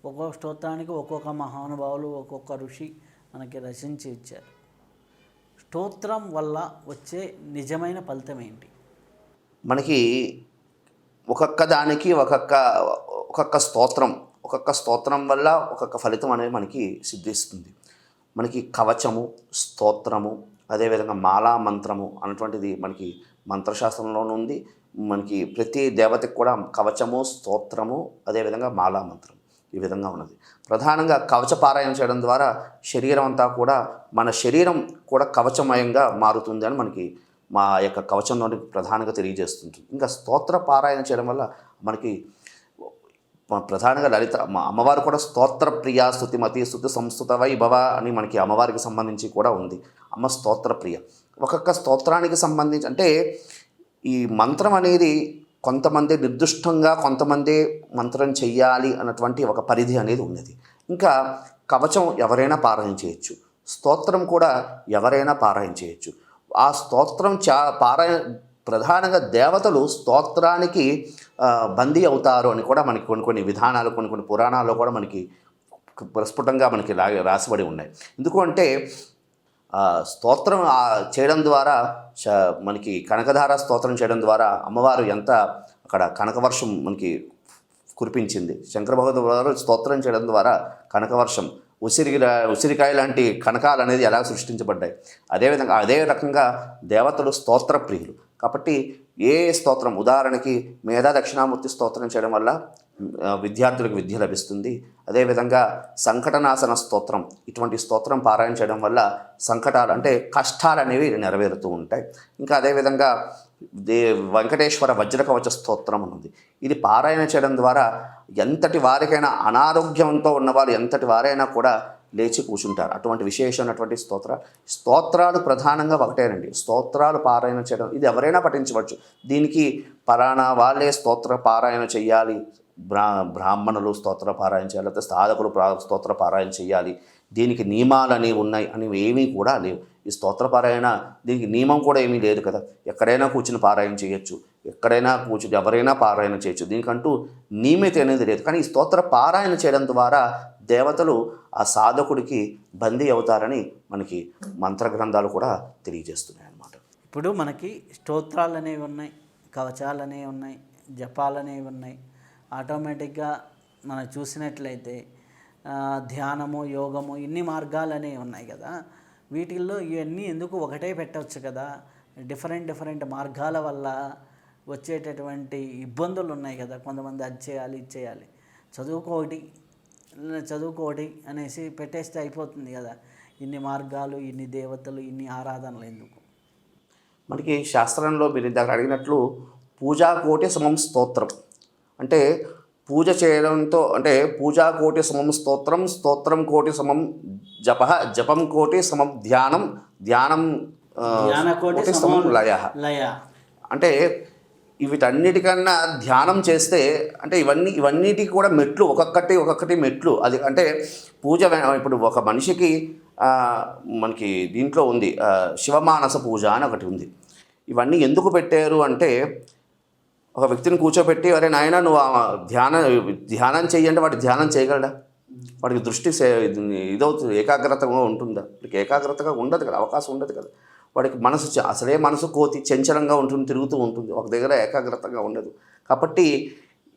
ఒక్కొక్క స్తోత్రానికి ఒక్కొక్క మహానుభావులు ఒక్కొక్క ఋషి మనకి రచించి ఇచ్చారు. స్తోత్రం వల్ల వచ్చే నిజమైన ఫలితం ఏంటి? మనకి ఒక్కొక్క దానికి ఒక్కొక్క స్తోత్రం వల్ల ఒక్కొక్క ఫలితం అనేది మనకి సిద్ధిస్తుంది. మనకి కవచము, స్తోత్రము, అదేవిధంగా మాలా మంత్రము అన్నటువంటిది మనకి మంత్రశాస్త్రంలోనూ ఉంది. మనకి ప్రతి దేవతకి కూడా కవచము, స్తోత్రము, అదేవిధంగా మాలా మంత్రం ఈ విధంగా ఉన్నది. ప్రధానంగా కవచ పారాయణ చేయడం ద్వారా శరీరం అంతా కూడా మన శరీరం కూడా కవచమయంగా మారుతుంది అని మనకి మా యొక్క కవచంలోని ప్రధానంగా తెలియజేస్తుంటుంది. ఇంకా స్తోత్ర పారాయణ చేయడం వల్ల మనకి ప్రధానంగా లలిత అమ్మవారు కూడా స్తోత్ర ప్రియ స్తుతిమతి స్తుతి సంస్కృత వైభవ అని మనకి అమ్మవారికి సంబంధించి కూడా ఉంది. అమ్మ స్తోత్ర ప్రియ. ఒక్కొక్క స్తోత్రానికి సంబంధించి అంటే ఈ మంత్రం అనేది కొంతమంది నిర్దిష్టంగా కొంతమంది మంత్రం చెయ్యాలి అన్నటువంటి ఒక పరిధి అనేది ఉన్నది. ఇంకా కవచం ఎవరైనా పారాయణ చేయొచ్చు, స్తోత్రం కూడా ఎవరైనా పారాయణ చేయొచ్చు. ఆ స్తోత్రం పారాయణ ప్రధానంగా దేవతలు స్తోత్రానికి బందీ అవుతారు అని కూడా మనకి కొన్ని విధానాలు కొన్ని పురాణాల్లో కూడా మనకి ప్రస్ఫుటంగా మనకి రాసిబడి ఉన్నాయి. ఎందుకు అంటే స్తోత్రం చేయడం ద్వారా మనకి కనకధార స్తోత్రం చేయడం ద్వారా అమ్మవారు ఎంత అక్కడ కనకవర్షం మనకి కురిపించింది. శంకర భగవద్వారు స్తోత్రం చేయడం ద్వారా కనకవర్షం, ఉసిరికాయ లాంటి కనకాలు అనేది ఎలా సృష్టించబడ్డాయి. అదేవిధంగా అదే రకంగా దేవతలు స్తోత్ర ప్రియులు కాబట్టి ఏ స్తోత్రం ఉదాహరణకి మేధా దక్షిణామూర్తి స్తోత్రం చేయడం వల్ల విద్యార్థులకు విద్య లభిస్తుంది. అదేవిధంగా సంకటనాశన స్తోత్రం ఇటువంటి స్తోత్రం పారాయణ చేయడం వల్ల సంకటాలు అంటే కష్టాలు అనేవి నెరవేరుతూ ఉంటాయి. ఇంకా అదేవిధంగా వెంకటేశ్వర వజ్రకవచ స్తోత్రం ఉంది. ఇది పారాయణ చేయడం ద్వారా ఎంతటి వారికైనా అనారోగ్యంతో ఉన్నవారు ఎంతటి వారైనా కూడా లేచి కూర్చుంటారు. అటువంటి విశేషమైనటువంటి స్తోత్రాలు ప్రధానంగా ఒకటేనండి. స్తోత్రాలు పారాయణ చేయడం ఇది ఎవరైనా పఠించవచ్చు. దీనికి పలానా వాళ్ళే స్తోత్ర పారాయణ చెయ్యాలి, బ్రాహ్మణులు స్తోత్ర పారాయణ చేయాలి, లేకపోతే సాధకులు స్తోత్ర పారాయణ చేయాలి, దీనికి నియమాలు అనేవి ఉన్నాయి అని ఏమీ కూడా లేవు. ఈ స్తోత్ర పారాయణ దీనికి నియమం కూడా ఏమీ లేదు కదా. ఎక్కడైనా కూర్చుని పారాయణ చేయొచ్చు, ఎక్కడైనా కూర్చుని ఎవరైనా పారాయణ చేయొచ్చు. దీనికంటూ నియమిత అనేది లేదు. కానీ ఈ స్తోత్ర పారాయణ చేయడం ద్వారా దేవతలు ఆ సాధకుడికి బందీ అవుతారని మనకి మంత్రగ్రంథాలు కూడా తెలియజేస్తున్నాయి అన్నమాట. ఇప్పుడు మనకి స్తోత్రాలు అనేవి ఉన్నాయి, కవచాలు అనేవి ఉన్నాయి, జపాలు అనేవి ఉన్నాయి. ఆటోమేటిక్గా మనం చూసినట్లయితే ధ్యానము, యోగము ఇన్ని మార్గాలు అనేవి ఉన్నాయి కదా. వీటిల్లో ఇవన్నీ ఎందుకు ఒకటే పెట్టవచ్చు కదా. డిఫరెంట్ మార్గాల వల్ల వచ్చేటటువంటి ఇబ్బందులు ఉన్నాయి కదా. కొంతమంది అది చేయాలి ఇది చేయాలి, చదువుకోటి అనేసి పెట్టేస్తే అయిపోతుంది కదా. ఇన్ని మార్గాలు, ఇన్ని దేవతలు, ఇన్ని ఆరాధనలు ఎందుకు? మనకి శాస్త్రంలో మీరు ఇందాక అడిగినట్లు పూజాకోటి సమం స్తోత్రం అంటే పూజ చేయడంతో అంటే పూజాకోటి సమం స్తోత్రం, స్తోత్రం కోటి సమం జపం కోటి సమం ధ్యానం కోటి సమం లయ. అంటే వీటన్నిటికన్నా ధ్యానం చేస్తే అంటే ఇవన్నిటికి కూడా మెట్లు ఒక్కొక్కటి మెట్లు. అది అంటే పూజ ఇప్పుడు ఒక మనిషికి మనకి దీంట్లో ఉంది శివమానస పూజ అని ఒకటి ఉంది. ఇవన్నీ ఎందుకు పెట్టారు అంటే ఒక వ్యక్తిని కూర్చోబెట్టి అరే నాయన నువ్వు ధ్యానం చెయ్యంటే వాడు ధ్యానం చేయగలడా? వాడికి దృష్టి ఇదవుతుంది, ఏకాగ్రతగా ఉంటుందా? వాడికి ఏకాగ్రతగా ఉండదు కదా, అవకాశం ఉండదు కదా. వాడికి అసలే మనసు కోతి చంచలంగా ఉంటుంది, తిరుగుతూ ఉంటుంది, ఒక దగ్గర ఏకాగ్రతగా ఉండదు. కాబట్టి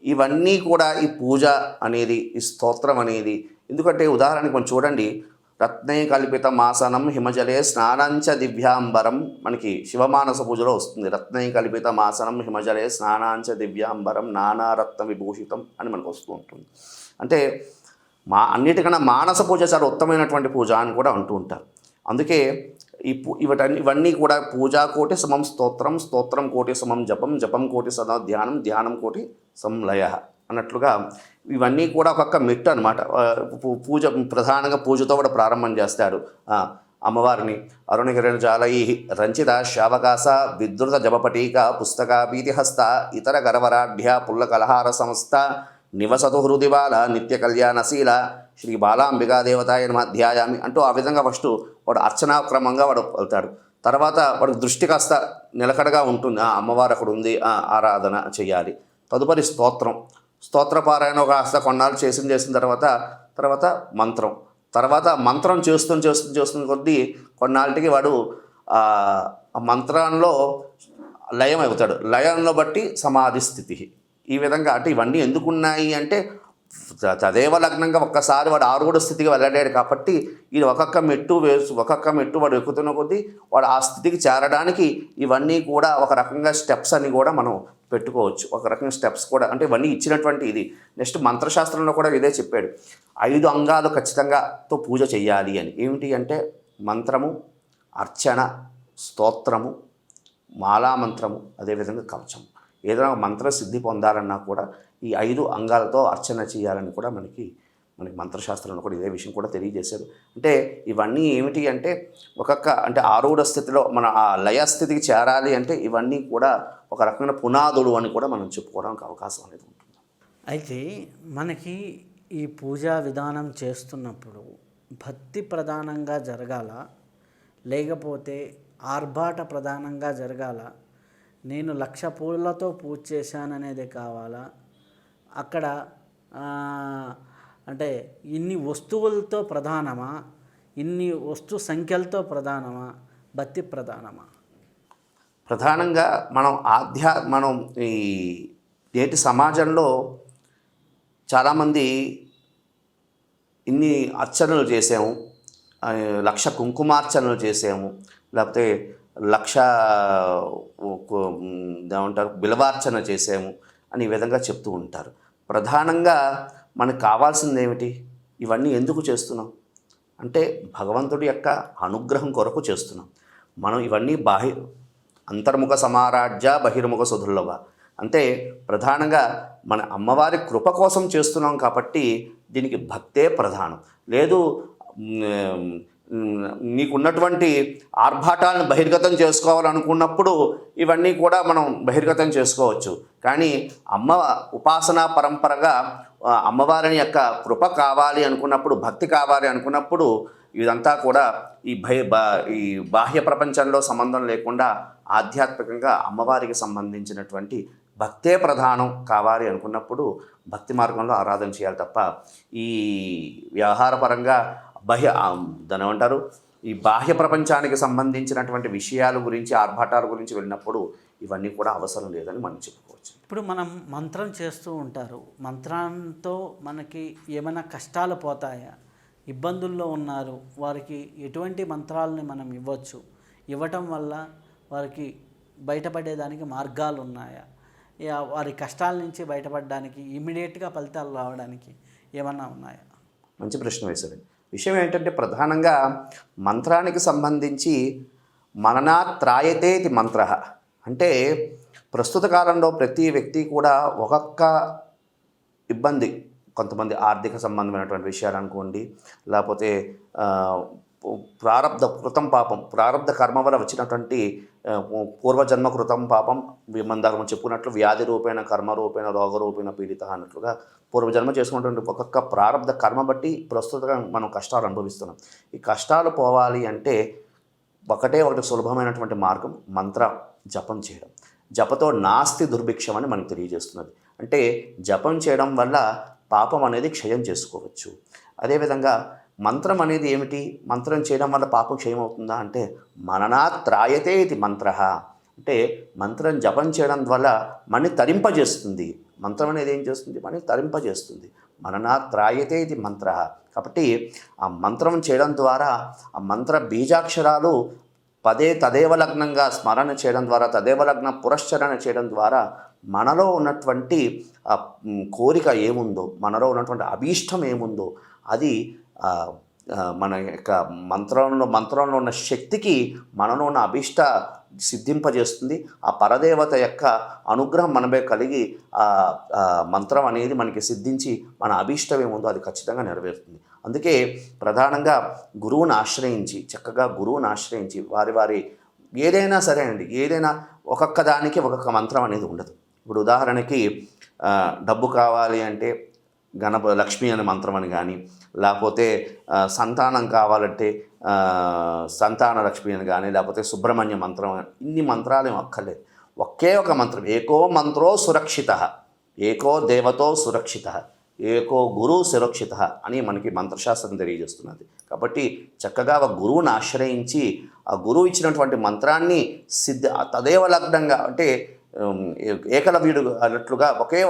ఇవన్నీ కూడా ఈ పూజ అనేది, ఈ స్తోత్రం అనేది ఎందుకంటే ఉదాహరణకి మనం చూడండి, రత్నై కల్పిత మాసనం హిమజలే స్నానంచ దివ్యాంబరం మనకి శివమానస పూజలో వస్తుంది. రత్నై కల్పిత మాసనం హిమజలే స్నానాంచ దివ్యాంబరం నానారత్న విభూషితం అని మనకు వస్తూ ఉంటుంది. అంటే అన్నిటికన్నా మానస పూజ చాలా ఉత్తమమైనటువంటి పూజ అని కూడా అంటూ ఉంటారు. అందుకే ఇవన్నీ కూడా పూజాకోటి సమం స్తోత్రం, స్తోత్రం కోటి సమం జపం కోటి సదా ధ్యానం కోటి సంలయ అన్నట్లుగా ఇవన్నీ కూడా ఒక్కొక్క మెట్టు అనమాట. పూజ ప్రధానంగా పూజతో కూడా ప్రారంభం చేస్తాడు. అమ్మవారిని అరుణగిరిజాలై రంచిత శావకాస విద్రుత జపపటీక పుస్తక భీతిహస్త ఇతర గరవరాఢ్య పుల్ల కలహార సంస్థ నివసతు హృదిబాల నిత్య కళ్యాణశీల శ్రీ బాలాంబికా దేవతాయ ధ్యాయామి అంటూ ఆ విధంగా ఫస్ట్ వాడు అర్చనాక్రమంగా వాడు వెళ్తాడు. తర్వాత వాడికి దృష్టి కాస్త నిలకడగా ఉంటుంది, అమ్మవారు అక్కడ ఉంది, ఆరాధన చేయాలి. తదుపరి స్తోత్రపారాయణ కాస్త కొన్నాళ్ళు చేసిన తర్వాత మంత్రం చేస్తున్న కొద్దీ కొన్నాళ్ళకి వాడు ఆ మంత్రంలో లయం అవుతాడు. లయంలో బట్టి సమాధి స్థితి. ఈ విధంగా అంటే ఇవన్నీ ఎందుకున్నాయి అంటే తదేవ లగ్నంగా ఒక్కసారి వాడు ఆరుగోడ స్థితికి వెళ్ళడాడు కాబట్టి ఇది ఒక్కొక్క మెట్టు వాడు ఎక్కుతున్న కొద్దీ వాడు ఆ స్థితికి చేరడానికి ఇవన్నీ కూడా ఒక రకంగా స్టెప్స్ అని కూడా మనం పెట్టుకోవచ్చు. ఒక రకంగా స్టెప్స్ కూడా అంటే ఇవన్నీ ఇచ్చినటువంటి ఇది. నెక్స్ట్ మంత్రశాస్త్రంలో కూడా ఇదే చెప్పాడు, 5 అంగాలు ఖచ్చితంగాతో పూజ చేయాలి అని. ఏమిటి అంటే మంత్రము, అర్చన, స్తోత్రము, మాలామంత్రము, అదేవిధంగా కవచము. ఏదైనా మంత్ర సిద్ధి పొందాలన్నా కూడా ఈ 5 అంగాలతో అర్చన చేయాలని కూడా మనకి మంత్రశాస్త్రంలో కూడా ఇదే విషయం కూడా తెలియజేశారు. అంటే ఇవన్నీ ఏమిటి అంటే అంటే ఆరూఢ స్థితిలో మన ఆ లయ స్థితికి చేరాలి అంటే ఇవన్నీ కూడా ఒక రకమైన పునాదులు అని కూడా మనం చెప్పుకోవడానికి అవకాశం అనేది ఉంటుంది. అయితే మనకి ఈ పూజా విధానం చేస్తున్నప్పుడు భక్తి ప్రధానంగా జరగాల, లేకపోతే ఆర్భాట ప్రధానంగా జరగాల, నేను 1,00,000 పూలతో పూజ చేశాననేది కావాలా, అక్కడ అంటే ఇన్ని వస్తువులతో ప్రధానమా, ఇన్ని వస్తు సంఖ్యలతో ప్రధానమా, భక్తి ప్రధానమా? ప్రధానంగా మనం ఈ నేటి సమాజంలో చాలామంది ఇన్ని అర్చనలు చేసాము, 1,00,000 కుంకుమార్చనలు చేసాము, లేకపోతే 1,00,000 ఏమంటారు బిలవార్చన చేసాము అని ఈ విధంగా చెప్తూ ఉంటారు. ప్రధానంగా మనకు కావాల్సింది ఏమిటి? ఇవన్నీ ఎందుకు చేస్తున్నాం అంటే భగవంతుడి యొక్క అనుగ్రహం కొరకు చేస్తున్నాం. మనం ఇవన్నీ అంతర్ముఖ సమారాజ్య బహిర్ముఖ సుదుర్లభ అంటే ప్రధానంగా మన అమ్మవారి కృప కోసం చేస్తున్నాం కాబట్టి దీనికి భక్తే ప్రధానం. లేదు నీకున్నటువంటి ఆర్భాటాలను బహిర్గతం చేసుకోవాలనుకున్నప్పుడు ఇవన్నీ కూడా మనం బహిర్గతం చేసుకోవచ్చు. కానీ ఉపాసనా పరంపరగా అమ్మవారిని యొక్క కృప కావాలి అనుకున్నప్పుడు, భక్తి కావాలి అనుకున్నప్పుడు ఇదంతా కూడా ఈ బాహ్య ప్రపంచంలో సంబంధం లేకుండా ఆధ్యాత్మికంగా అమ్మవారికి సంబంధించినటువంటి భక్తే ప్రధానం కావాలి అనుకున్నప్పుడు భక్తి మార్గంలో ఆరాధన చేయాలి తప్ప ఈ వ్యవహారపరంగా దాని ఏమంటారు ఈ బాహ్య ప్రపంచానికి సంబంధించినటువంటి విషయాల గురించి, ఆర్భాటాల గురించి వెళ్ళినప్పుడు ఇవన్నీ కూడా అవసరం లేదని మనం చెప్పుకోవచ్చు. ఇప్పుడు మనం మంత్రం చేస్తూ ఉంటారు, మంత్రంతో మనకి ఏమైనా కష్టాలు పోతాయా, ఇబ్బందుల్లో ఉన్నారు వారికి ఎటువంటి మంత్రాలని మనం ఇవ్వచ్చు, ఇవ్వటం వల్ల వారికి బయటపడేదానికి మార్గాలు ఉన్నాయా, వారి కష్టాల నుంచి బయటపడడానికి ఇమ్మీడియట్గా ఫలితాలు రావడానికి ఏమన్నా ఉన్నాయా? మంచి ప్రశ్న వేశారు. విషయం ఏంటంటే ప్రధానంగా మంత్రానికి సంబంధించి మననాత్ త్రాయతే ఇది మంత్ర అంటే ప్రస్తుత కాలంలో ప్రతి వ్యక్తి కూడా ఒక్కొక్క ఇబ్బంది, కొంతమంది ఆర్థిక సంబంధమైనటువంటి విషయాలు అనుకోండి, లేకపోతే ప్రారబ్ధ కర్మ వల్ల వచ్చినటువంటి పూర్వజన్మ కృతం పాపం, మనం చెప్పుకున్నట్లు వ్యాధి రూపేణ, కర్మ రూపేణ, రోగ రూపేణ పీడిత అన్నట్లుగా పూర్వజన్మ చేసుకున్నటువంటి ఒక్కొక్క ప్రారబ్ధ కర్మ బట్టి ప్రస్తుతంగా మనం కష్టాలు అనుభవిస్తున్నాం. ఈ కష్టాలు పోవాలి అంటే ఒకటే సులభమైనటువంటి మార్గం మంత్ర జపం చేయడం. జపతో నాస్తి దుర్భిక్షం అని మనకు తెలియజేస్తున్నది. అంటే జపం చేయడం వల్ల పాపం అనేది క్షయం చేసుకోవచ్చు. అదేవిధంగా మంత్రం అనేది ఏమిటి? మంత్రం చేయడం వల్ల పాపం క్షయం అవుతుందా అంటే మననాత్ త్రాయతే ఇది మంత్ర అంటే మంత్రం జపం చేయడం వల్ల మని తరింపజేస్తుంది. మంత్రం అనేది ఏం చేస్తుంది? మని తరింపజేస్తుంది. మననాత్ త్రాయతే ఇది మంత్ర కాబట్టి ఆ మంత్రం చేయడం ద్వారా ఆ మంత్ర బీజాక్షరాలు తదేవ లగ్నంగా స్మరణ చేయడం ద్వారా, తదేవ లగ్న పురశ్చరణ చేయడం ద్వారా మనలో ఉన్నటువంటి కోరిక ఏముందో, మనలో ఉన్నటువంటి అభీష్టం ఏముందో అది మన యొక్క మంత్రంలో ఉన్న శక్తికి మనలో ఉన్న అభీష్ట సిద్ధింపజేస్తుంది. ఆ పరదేవత యొక్క అనుగ్రహం మనపై కలిగి మంత్రం అనేది మనకి సిద్ధించి మన అభీష్టం ఏముందో అది ఖచ్చితంగా నెరవేరుతుంది. అందుకే ప్రధానంగా చక్కగా గురువుని ఆశ్రయించి వారి ఏదైనా సరే అండి, ఏదైనా ఒక్కొక్క దానికి ఒక్కొక్క మంత్రం అనేది ఉండదు. ఇప్పుడు ఉదాహరణకి డబ్బు కావాలి అంటే లక్ష్మి అనే మంత్రం అని కానీ, లేకపోతే సంతానం కావాలంటే సంతాన లక్ష్మి అని కానీ, లేకపోతే సుబ్రహ్మణ్య మంత్రం, ఇన్ని మంత్రాలు ఏం అక్కర్లేదు. ఒకే ఒక మంత్రం, ఏకో మంత్రో సురక్షిత. ఏకో దేవతో సురక్షిత, ఏకో గురు సురక్షిత అని మనకి మంత్రశాస్త్రం తెలియజేస్తున్నది. కాబట్టి చక్కగా ఒక గురువుని ఆశ్రయించి ఆ గురువు ఇచ్చినటువంటి మంత్రాన్ని తదేవ లగ్నంగా అంటే ఏకలవ్యుడు అన్నట్లుగా ఒకే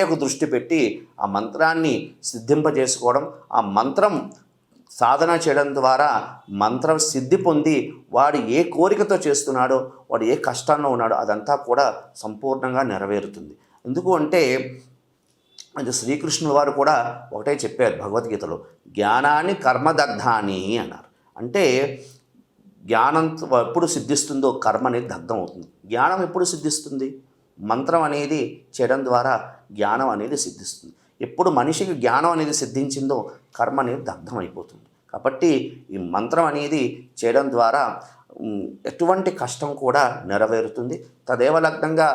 ఒక దృష్టి పెట్టి ఆ మంత్రాన్ని సిద్ధింపజేసుకోవడం, ఆ మంత్రం సాధన చేయడం ద్వారా మంత్రం సిద్ధి పొంది వాడు ఏ కోరికతో చేస్తున్నాడో, వాడు ఏ కష్టాల్లో ఉన్నాడో అదంతా కూడా సంపూర్ణంగా నెరవేరుతుంది. ఎందుకు అంటే అది శ్రీకృష్ణుల వారు కూడా ఒకటే చెప్పారు భగవద్గీతలో, జ్ఞానాన్ని కర్మదగ్ధాని అన్నారు. అంటే జ్ఞానం ఎప్పుడు సిద్ధిస్తుందో కర్మ అనేది దగ్ధం అవుతుంది. జ్ఞానం ఎప్పుడు సిద్ధిస్తుంది? మంత్రం అనేది చేయడం ద్వారా జ్ఞానం అనేది సిద్ధిస్తుంది. ఎప్పుడు మనిషికి జ్ఞానం అనేది సిద్ధించిందో కర్మ అనేది దగ్ధం అయిపోతుంది. కాబట్టి ఈ మంత్రం అనేది చేయడం ద్వారా ఎటువంటి కష్టం కూడా నెరవేరుతుంది. తదేవ లగ్నంగా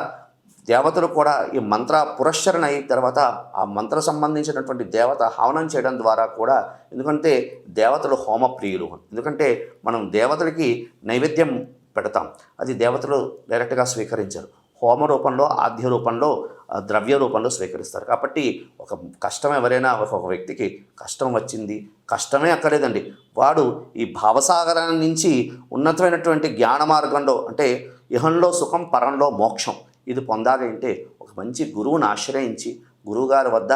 దేవతలు కూడా ఈ మంత్ర పురస్చరణ అయిన తర్వాత ఆ మంత్ర సంబంధించినటువంటి దేవత హవనం చేయడం ద్వారా కూడా, ఎందుకంటే దేవతలు హోమప్రియులు, ఎందుకంటే మనం దేవతలకి నైవేద్యం పెడతాం, అది దేవతలు డైరెక్ట్గా స్వీకరించరు, హోమ రూపంలో ఆద్య రూపంలో ద్రవ్య రూపంలో స్వీకరిస్తారు. కాబట్టి ఒక కష్టం ఎవరైనా ఒక వ్యక్తికి కష్టం వచ్చింది, కష్టమే అక్కర్లేదండి, వాడు ఈ భావసాగరం నుంచి ఉన్నతమైనటువంటి జ్ఞాన మార్గంలో అంటే ఇహంలో సుఖం పరంలో మోక్షం ఇది పొందాలి అంటే ఒక మంచి గురువుని ఆశ్రయించి గురువుగారి వద్ద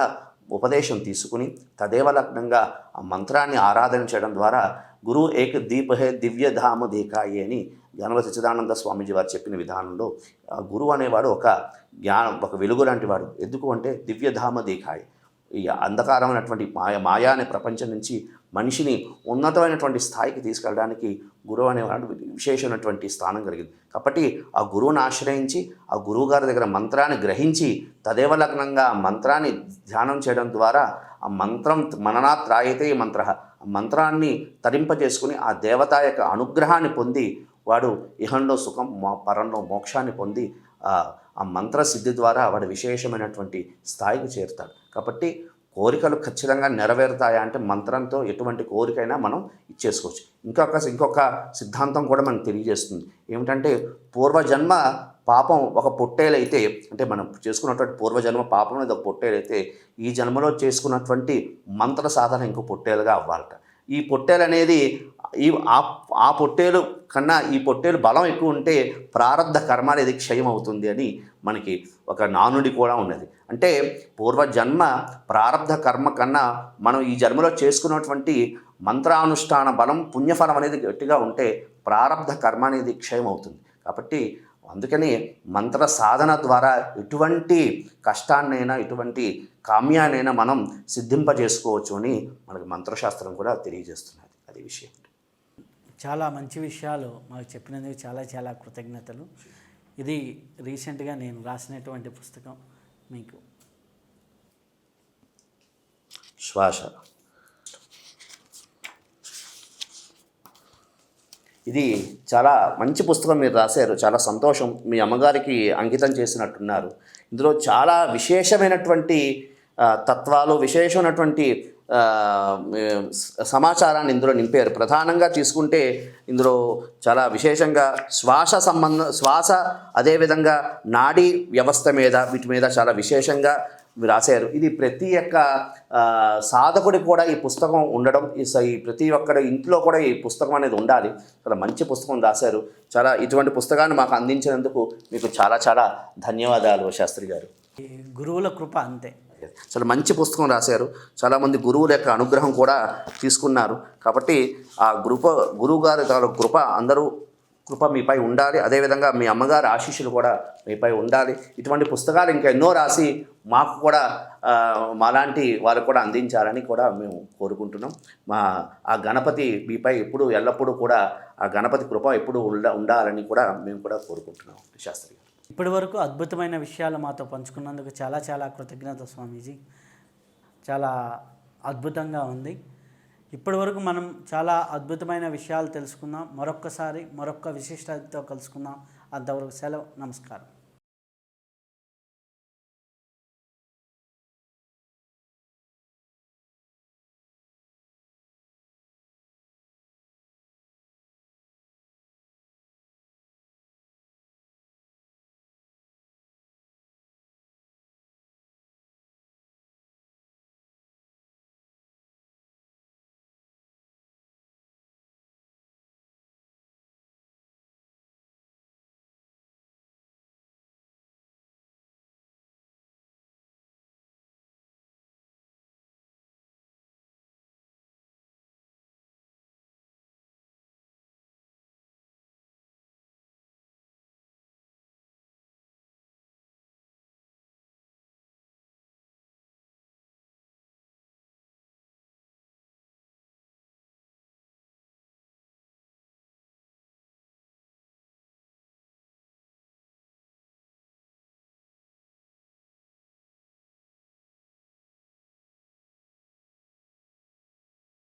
ఉపదేశం తీసుకుని తదేవ లగ్నంగా ఆ మంత్రాన్ని ఆరాధన చేయడం ద్వారా గురు ఏక దీపహే దివ్యధామ దేకాయి అని గణపతి సచ్చిదానంద స్వామీజీ వారు చెప్పిన విధానంలో గురువు అనేవాడు ఒక జ్ఞానం, ఒక వెలుగు లాంటి వాడు. ఎందుకు అంటే దివ్యధామ దేకాయి, ఈ అంధకారమైనటువంటి మాయా అనే ప్రపంచం నుంచి మనిషిని ఉన్నతమైనటువంటి స్థాయికి తీసుకెళ్ళడానికి గురువు అనేవాడు విశేషమైనటువంటి స్థానం కలిగింది. కాబట్టి ఆ గురువుని ఆశ్రయించి ఆ గురువుగారి దగ్గర మంత్రాన్ని గ్రహించి తదేవ లగ్నంగా ఆ మంత్రాన్ని ధ్యానం చేయడం ద్వారా ఆ మంత్రం మననాత్రాయతే మంత్ర, ఆ మంత్రాన్ని తరింపజేసుకుని ఆ దేవత యొక్క అనుగ్రహాన్ని పొంది వాడు ఇహంలో సుఖం పరంలో మోక్షాన్ని పొంది ఆ మంత్రసిద్ధి ద్వారా వాడు విశేషమైనటువంటి స్థాయికి చేరుతాడు. కాబట్టి కోరికలు ఖచ్చితంగా నెరవేరుతాయా అంటే మంత్రంతో ఎటువంటి కోరికైనా మనం ఇచ్చేసుకోవచ్చు. ఇంకొక సిద్ధాంతం కూడా మనకు తెలియజేస్తుంది. ఏమిటంటే పూర్వజన్మ పాపం ఒక పొట్టేలైతే, అంటే మనం చేసుకున్నటువంటి పూర్వజన్మ పాపం అనేది ఒక పొట్టేలైతే ఈ జన్మలో చేసుకున్నటువంటి మంత్ర సాధన ఇంకో పొట్టేలుగా అవ్వాలట. ఈ పొట్టేలు అనేది ఆ పొట్టేలు కన్నా ఈ పొట్టేలు బలం ఎక్కువ ఉంటే ప్రారబ్ధ కర్మ అనేది క్షయం అవుతుంది అని మనకి ఒక నానుడి కూడా ఉన్నది. అంటే పూర్వజన్మ ప్రారబ్ధ కర్మ కన్నా మనం ఈ జన్మలో చేసుకున్నటువంటి మంత్రానుష్ఠాన బలం పుణ్యఫలం అనేది గట్టిగా ఉంటే ప్రారబ్ధ కర్మ అనేది క్షయం అవుతుంది. కాబట్టి అందుకని మంత్ర సాధన ద్వారా ఎటువంటి కష్టాన్నైనా ఎటువంటి కామ్యాన్నైనా మనం సిద్ధింపజేసుకోవచ్చు అని మనకి మంత్రశాస్త్రం కూడా తెలియజేస్తున్నది. అది విషయం. చాలా మంచి విషయాలు మాకు చెప్పినందుకు చాలా చాలా కృతజ్ఞతలు. ఇది రీసెంట్గా నేను రాసినటువంటి పుస్తకం. మీకు శ్వాస, ఇది చాలా మంచి పుస్తకం మీరు రాశారు. చాలా సంతోషం. మీ అమ్మగారికి అంకితం చేసినట్టున్నారు. ఇందులో చాలా విశేషమైనటువంటి తత్వాలు, విశేషమైనటువంటి సమాచారాన్ని ఇందులో నింపారు. ప్రధానంగా తీసుకుంటే ఇందులో చాలా విశేషంగా శ్వాస అదేవిధంగా నాడీ వ్యవస్థ మీద వీటి మీద చాలా విశేషంగా రాశారు. ఇది ప్రతి ఒక్క సాధకుడి కూడా ఈ పుస్తకం ఉండడం, ఈ ప్రతి ఒక్కరి ఇంట్లో కూడా ఈ పుస్తకం అనేది ఉండాలి. చాలా మంచి పుస్తకం రాశారు. చాలా ఇటువంటి పుస్తకాన్ని మాకు అందించినందుకు మీకు చాలా చాలా ధన్యవాదాలు శాస్త్రి గారు. గురువుల కృప అంతే. చాలా మంచి పుస్తకం రాశారు. చాలామంది గురువుల యొక్క అనుగ్రహం కూడా తీసుకున్నారు. కాబట్టి ఆ గురువు గారి కృప అందరూ కృప మీపై ఉండాలి. అదేవిధంగా మీ అమ్మగారి ఆశీస్సులు కూడా మీపై ఉండాలి. ఇటువంటి పుస్తకాలు ఇంకా ఎన్నో రాసి మాకు కూడా మాలాంటి వారికి కూడా అందించాలని కూడా మేము కోరుకుంటున్నాం. ఆ గణపతి మీపై ఎల్లప్పుడూ కూడా ఆ గణపతి కృప ఎప్పుడు ఉండాలని కూడా మేము కూడా కోరుకుంటున్నాం. శాస్త్రి గారు, ఇప్పటి వరకు అద్భుతమైన విషయాలు మాతో పంచుకున్నందుకు చాలా చాలా కృతజ్ఞత స్వామీజీ. చాలా అద్భుతంగా ఉంది. ఇప్పటి వరకు మనం చాలా అద్భుతమైన విషయాలు తెలుసుకుందాం. మరొక్క విశిష్టతతో కలుసుకుందాం. అంతవరకు సెలవు. నమస్కారం.